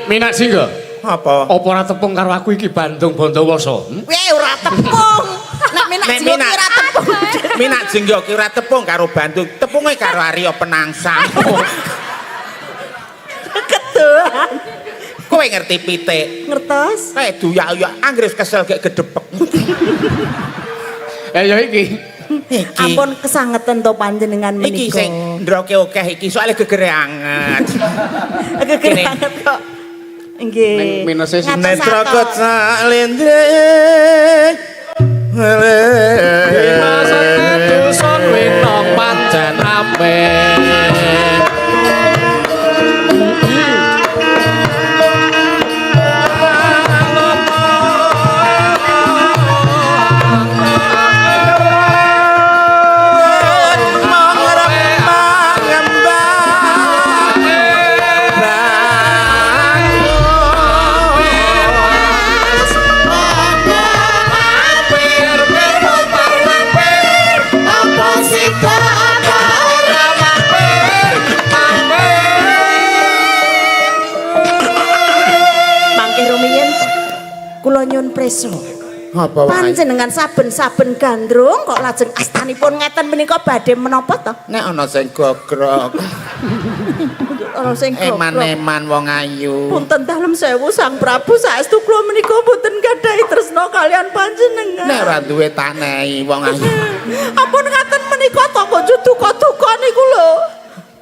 Speaker 2: Minak Singga.
Speaker 1: Apa?
Speaker 2: Apa ora tepung karo aku iki Bandung Bondowasa?
Speaker 4: Ora tepung. Nek minak
Speaker 1: Nek
Speaker 4: jiwa
Speaker 1: minak-
Speaker 4: ora tepung.
Speaker 1: Minak jenggo kira tepung karo Bandung, tepunge karo Arya Penangsang.
Speaker 4: Kedoan.
Speaker 1: Kowe ngerti pitik?
Speaker 4: Ngertos?
Speaker 1: Kae duyak-uyak Inggris kesel gek gedepek.
Speaker 2: Ya iki.
Speaker 1: Iki.
Speaker 4: Ampun kesangeten to panjenengan
Speaker 1: Iki
Speaker 4: menika.
Speaker 1: sing ndroke akeh iki soalnya gegere anget.
Speaker 4: Gegere banget kok. Nggih.
Speaker 2: Ning minuse sing
Speaker 4: Ngatos
Speaker 1: Netra
Speaker 4: atos.
Speaker 1: kot salendre.
Speaker 2: dusun winong pancen apik.
Speaker 4: Mangke rumiyin kula nyun preso.
Speaker 1: Apa wae?
Speaker 4: Panjenengan saben-saben gandrung kok lajeng astanipun ngeten menika badhe menapa to?
Speaker 1: Nek ana sing gogrok,
Speaker 4: Ana sing
Speaker 1: eman-eman wong ayu.
Speaker 4: Punten dalem sewu Sang Prabu saestu kula menika boten gadhahi tresna kalian panjenengan.
Speaker 1: Nek ora duwe tanehi wong ayu.
Speaker 4: Ampun ngaten menika to kok duka-duka niku lho.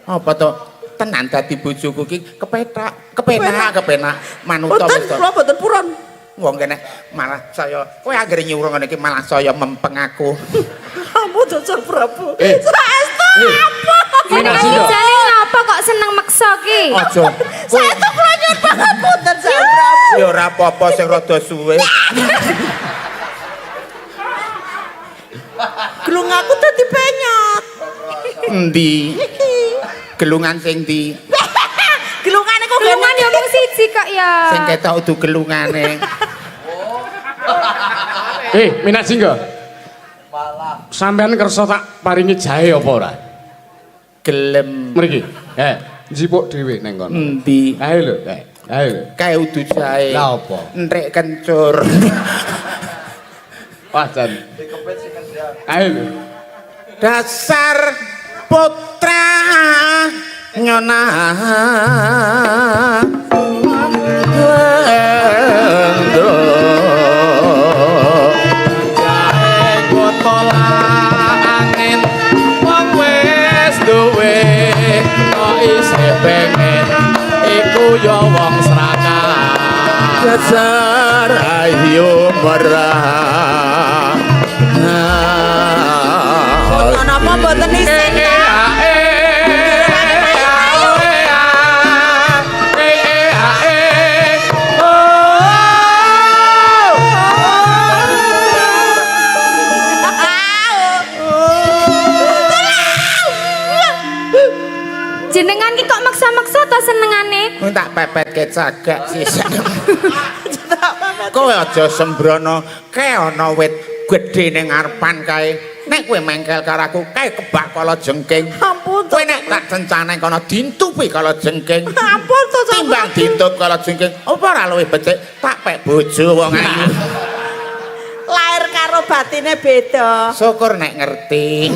Speaker 1: Apa to? Tenan dadi bojoku ki kepenak manuta
Speaker 4: Boten
Speaker 1: wis to.
Speaker 4: kula boten purun.
Speaker 1: Wong kene malah saya kowe anggere nyuruh ngene iki malah saya mempeng aku.
Speaker 4: Ampun Sang Prabu.
Speaker 2: Eh.
Speaker 4: Saestu apa?
Speaker 2: Minak
Speaker 6: Jenengan
Speaker 2: Singga.
Speaker 6: jane ngapa kok seneng meksa ki?
Speaker 1: Aja. Kowe
Speaker 4: Saestu kula nyun banget punten Sang Prabu.
Speaker 1: ya ora apa-apa sing rada suwe.
Speaker 4: Glung aku dadi penyot.
Speaker 1: Endi? Gelungan sing ndi?
Speaker 4: Gelungane kok
Speaker 6: Gelungan ya mung siji kok ya.
Speaker 1: Sing ketok udu gelungane.
Speaker 2: Minak Singga. Sampeyan kersa tak paringi jahe apa ora?
Speaker 1: Gelem.
Speaker 2: Mriki. Njipuk dhewe ning kono.
Speaker 1: Endi?
Speaker 2: Ayo lho, ayo lho.
Speaker 1: Kae udu jahe.
Speaker 2: Lah apa?
Speaker 1: Entrek kencur.
Speaker 2: Wah, Jan. Ayo lho.
Speaker 1: Dasar putra nyona lendo
Speaker 2: Jahe botola angin wong wis duwe kok isih pengen iku ya wong serakan.
Speaker 1: dasar ayu merah
Speaker 4: napa mboten isin ta?
Speaker 6: Jenengan ki kok maksa-maksa to senengane?
Speaker 1: tak pepetke cagak sisa. Kowe aja sembrono, kae ana wit gedhe ning ngarepan kae. Nek kowe mengkel karo aku, kae kebak kala jengking.
Speaker 4: Ampun
Speaker 1: Kowe nek tak cencane kono dintupi kala jengking.
Speaker 4: Ampun to
Speaker 1: Timbang dintup kala jengking, apa ora luwih becik tak pek bojo wong ayu.
Speaker 4: Lair karo batine beda.
Speaker 1: Syukur nek ngerti.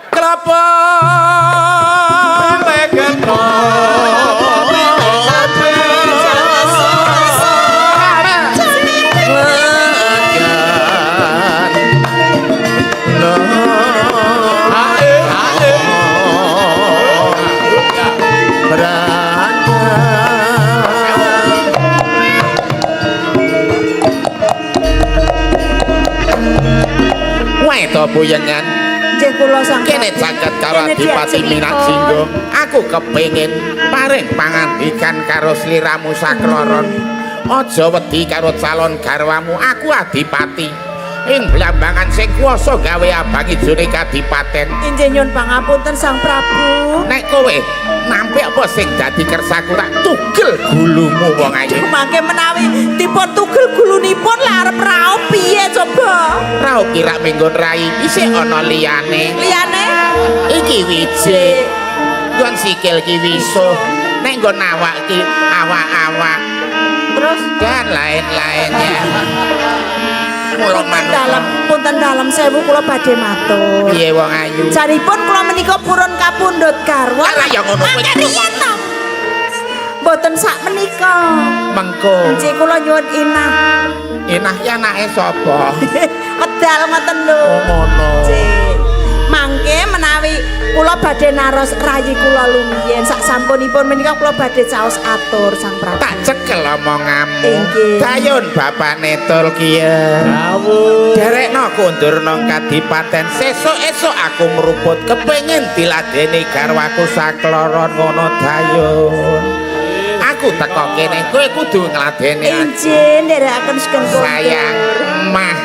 Speaker 1: Kelapa legeno Wae to buyengan.
Speaker 4: Nggih kula sang
Speaker 1: Kene jagat karo Adipati Minaksinggo, aku kepengin paring pangandikan karo sliramu sakloron. aja wedi karo calon garwamu. Aku adipati ing blambangan sing kuwasa gawe abang ijone kadipaten.
Speaker 4: Injih nyun pangapunten Sang Prabu.
Speaker 1: Nek kowe nampik apa sing dadi kersaku tak tugel gulumu wong ayu.
Speaker 4: Mangke menawi dipun tugel gulunipun lah arep raos piye coba?
Speaker 1: Raup kira minggon rai isih ana liyane.
Speaker 4: Liyane
Speaker 1: Iki wiji. Nggon sikil ki wisuh. Nek nggon awak ki awak-awak.
Speaker 4: terus
Speaker 1: Dan lain-lainnya. Kula
Speaker 4: punten dalem sewu kula badhe matur.
Speaker 1: piye wong ayu.
Speaker 4: Jaripun kula menika purun kapundhut garwa.
Speaker 1: Lah ya ngono kuwi.
Speaker 4: Mboten sak menika.
Speaker 1: Mengko.
Speaker 4: Cek kula nyuwun inah.
Speaker 1: Enah ki anake sapa?
Speaker 4: Kedal ngoten lho.
Speaker 1: Oh, ngono.
Speaker 4: Cek. Mangke menawi kula badhe naros rayi kula lumiyin sak sampunipun menika kula badhe caos atur Sang Prabu.
Speaker 1: Tak cekel omonganmu.
Speaker 4: Inggih.
Speaker 1: Dayun bapane Tulkia.
Speaker 2: Dawuh.
Speaker 1: Derekno kundur nang kadipaten. Sesuk-esuk aku meruput kepengin diladeni garwaku sakloron ngono Dayun. Aku teko kene kowe kudu ngladeni aku.
Speaker 4: Injih nderekaken sugeng kundur.
Speaker 1: Sayang, mah.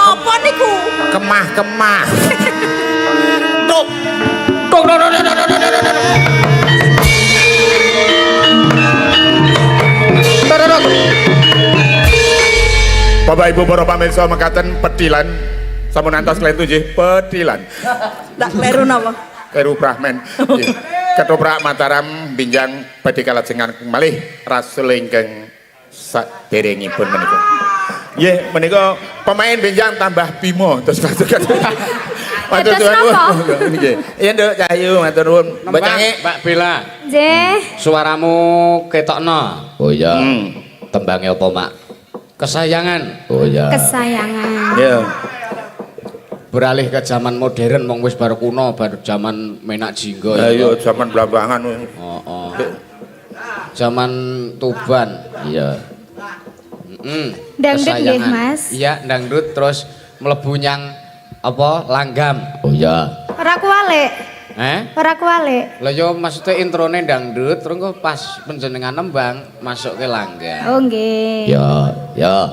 Speaker 4: Napa niku?
Speaker 1: Kemah-kemah.
Speaker 2: Tuk. Tuk.
Speaker 1: Bapak Ibu para pamirsa mekaten pedilan sampun antos kletu nggih pedilan.
Speaker 4: Tak kleru napa?
Speaker 1: Keru Brahman. Nggih. Ketoprak Mataram binjang badhe kalajengan malih rasul ingkang saderengipun menika. Nggih menika pemain binjang tambah Bimo terus pasukan. Matur nuwun. Nggih. Iya Nduk Cahyu matur nuwun. Mbak Cange,
Speaker 2: Mbak Bella.
Speaker 6: Nggih.
Speaker 2: Suaramu ketokno.
Speaker 5: Oh iya. Tembangnya apa, Mak?
Speaker 2: Kesayangan.
Speaker 5: Oh iya.
Speaker 6: Kesayangan.
Speaker 1: Iya.
Speaker 2: Beralih ke zaman modern mong wis bar kuno, bar zaman menak jinggo.
Speaker 1: Ayo zaman Blambangan.
Speaker 2: Oh. Zaman Tuban.
Speaker 5: Iya.
Speaker 6: Dangdut nggih,
Speaker 2: Kesayangan.
Speaker 6: Mas.
Speaker 2: Iya, dangdut terus mlebu nyang apa? Langgam.
Speaker 5: Oh iya.
Speaker 6: Ora kuwalik. Ora kuwalik.
Speaker 2: Lah yo maksudnya introne dangdut terus kok pas panjenengan nembang masuk ke langgam.
Speaker 6: Oh nggih.
Speaker 5: Ya.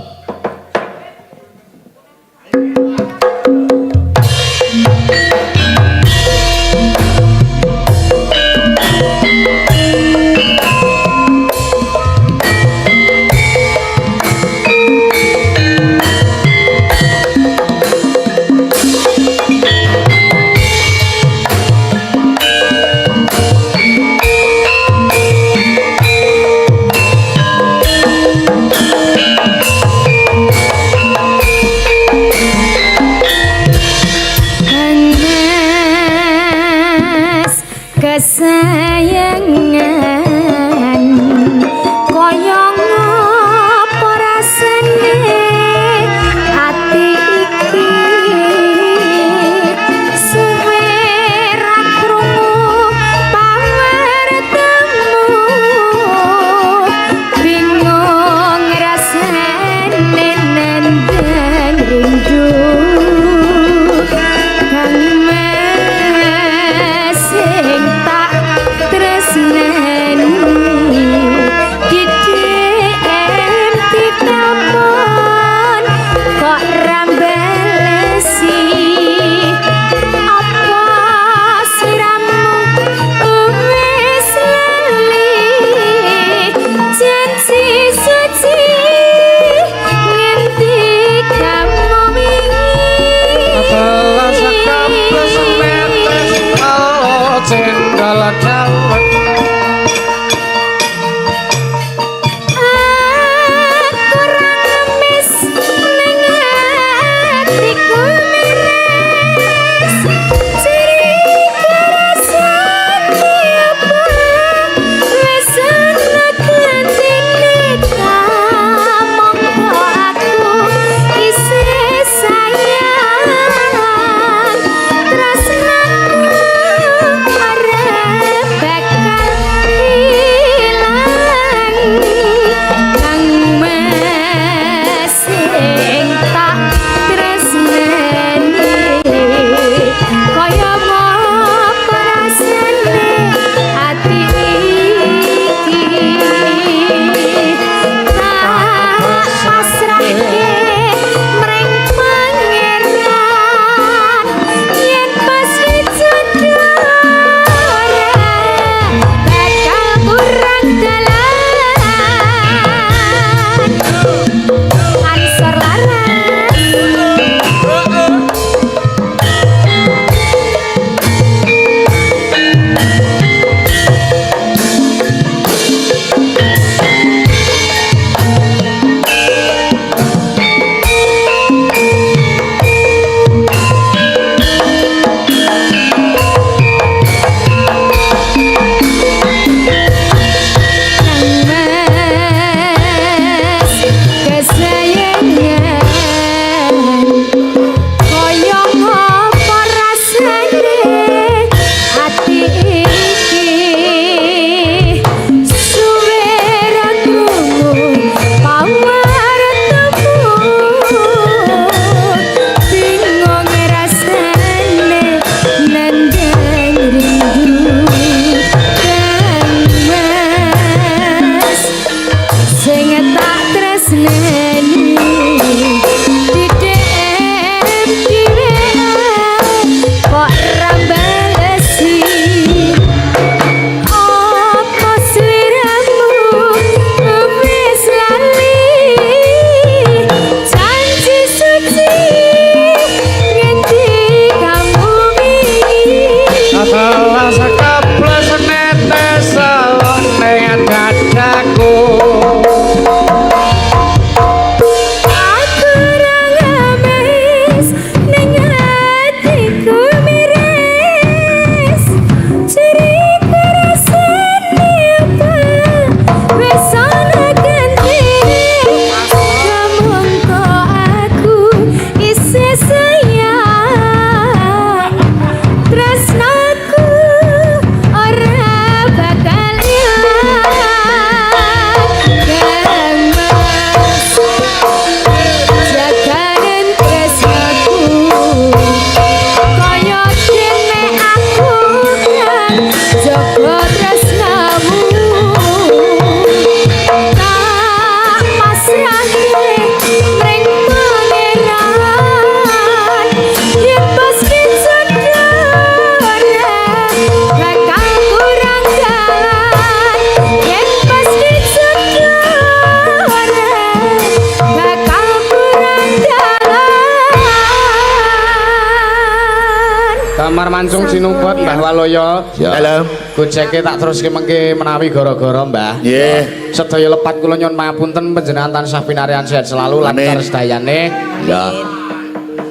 Speaker 2: Semar Mancung sinubut Mbah Waloyo.
Speaker 5: Ya.
Speaker 1: Halo.
Speaker 2: Gojeke tak teruske mengke menawi gara-gara Mbah.
Speaker 1: Nggih.
Speaker 2: Sedaya lepat kula nyuwun pangapunten panjenengan tansah pinarian sehat selalu lan
Speaker 1: Amin.
Speaker 2: sedayane.
Speaker 5: Ya.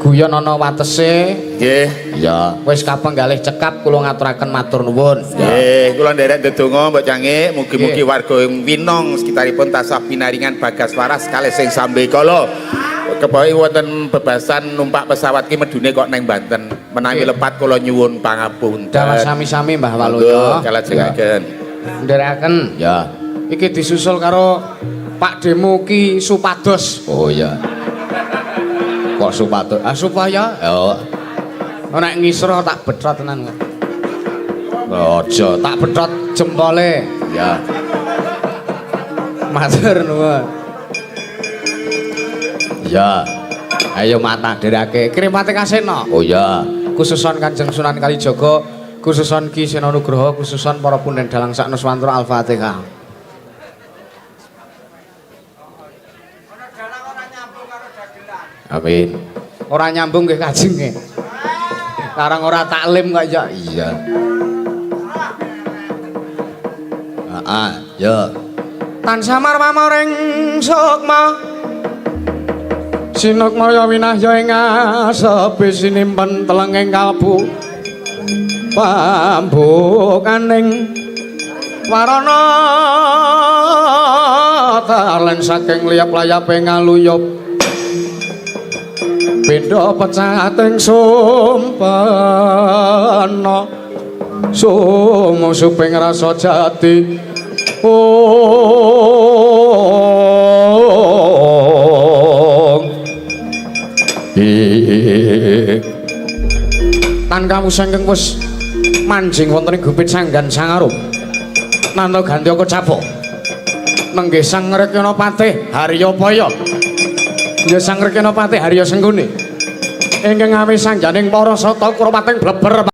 Speaker 2: Guyon ana watese.
Speaker 1: Nggih.
Speaker 5: Ya.
Speaker 2: Wis kapenggalih cekap kula ngaturaken matur nuwun.
Speaker 1: Nggih, kula nderek ndedonga Mbok Cangik, mugi-mugi warga Winong sekitaripun tansah pinaringan bagas waras kalih sing sambe kala. Kepawi wonten bebasan numpak pesawat ki medune kok neng Banten. Menawi lepat kula nyuwun pangapunten.
Speaker 2: Dawa sami-sami Mbah
Speaker 1: Monggo
Speaker 2: Waloyo.
Speaker 1: kalajengaken.
Speaker 2: Ndherekaken.
Speaker 5: Ya.
Speaker 2: Iki disusul karo Pak Demo Ki Supados.
Speaker 5: Oh ya. Kok supados?
Speaker 2: Ah supaya
Speaker 5: Ya.
Speaker 2: nek ngisra tak betrot tenan kok.
Speaker 5: Aja.
Speaker 2: Tak betrot jempole.
Speaker 5: Ya.
Speaker 2: Matur nuwun.
Speaker 5: Ya.
Speaker 2: Ayo mata derake Kripate Kasena.
Speaker 5: Oh ya.
Speaker 2: Khususon Kanjeng Sunan Kalijaga, khususon Ki Sena Nugroho, khususon para punden dalang sak Nuswantara Al-Fatihah.
Speaker 5: Amin.
Speaker 2: Ora nyambung nggih Kajeng nggih. Karang ora taklim kok ya.
Speaker 5: Iya. Ya.
Speaker 2: Tan samar mamoring sukma. Sinukmaya winahya ing asepe sinimpen telenging kalbu. Pambukaning warana talen saking liyap-layape ngaluyup. Benda pecating sumpena sumusuping rasa jati tan kamu sengkeng wis manjing wonten ing gupit sanggan sangarup nanda gantyaka capuk nenggih sang Rekena Patih Haryapaya ya sang Rekena Patih Harya Sengguni ingkang ngami sangjaning para sata kurapating bleber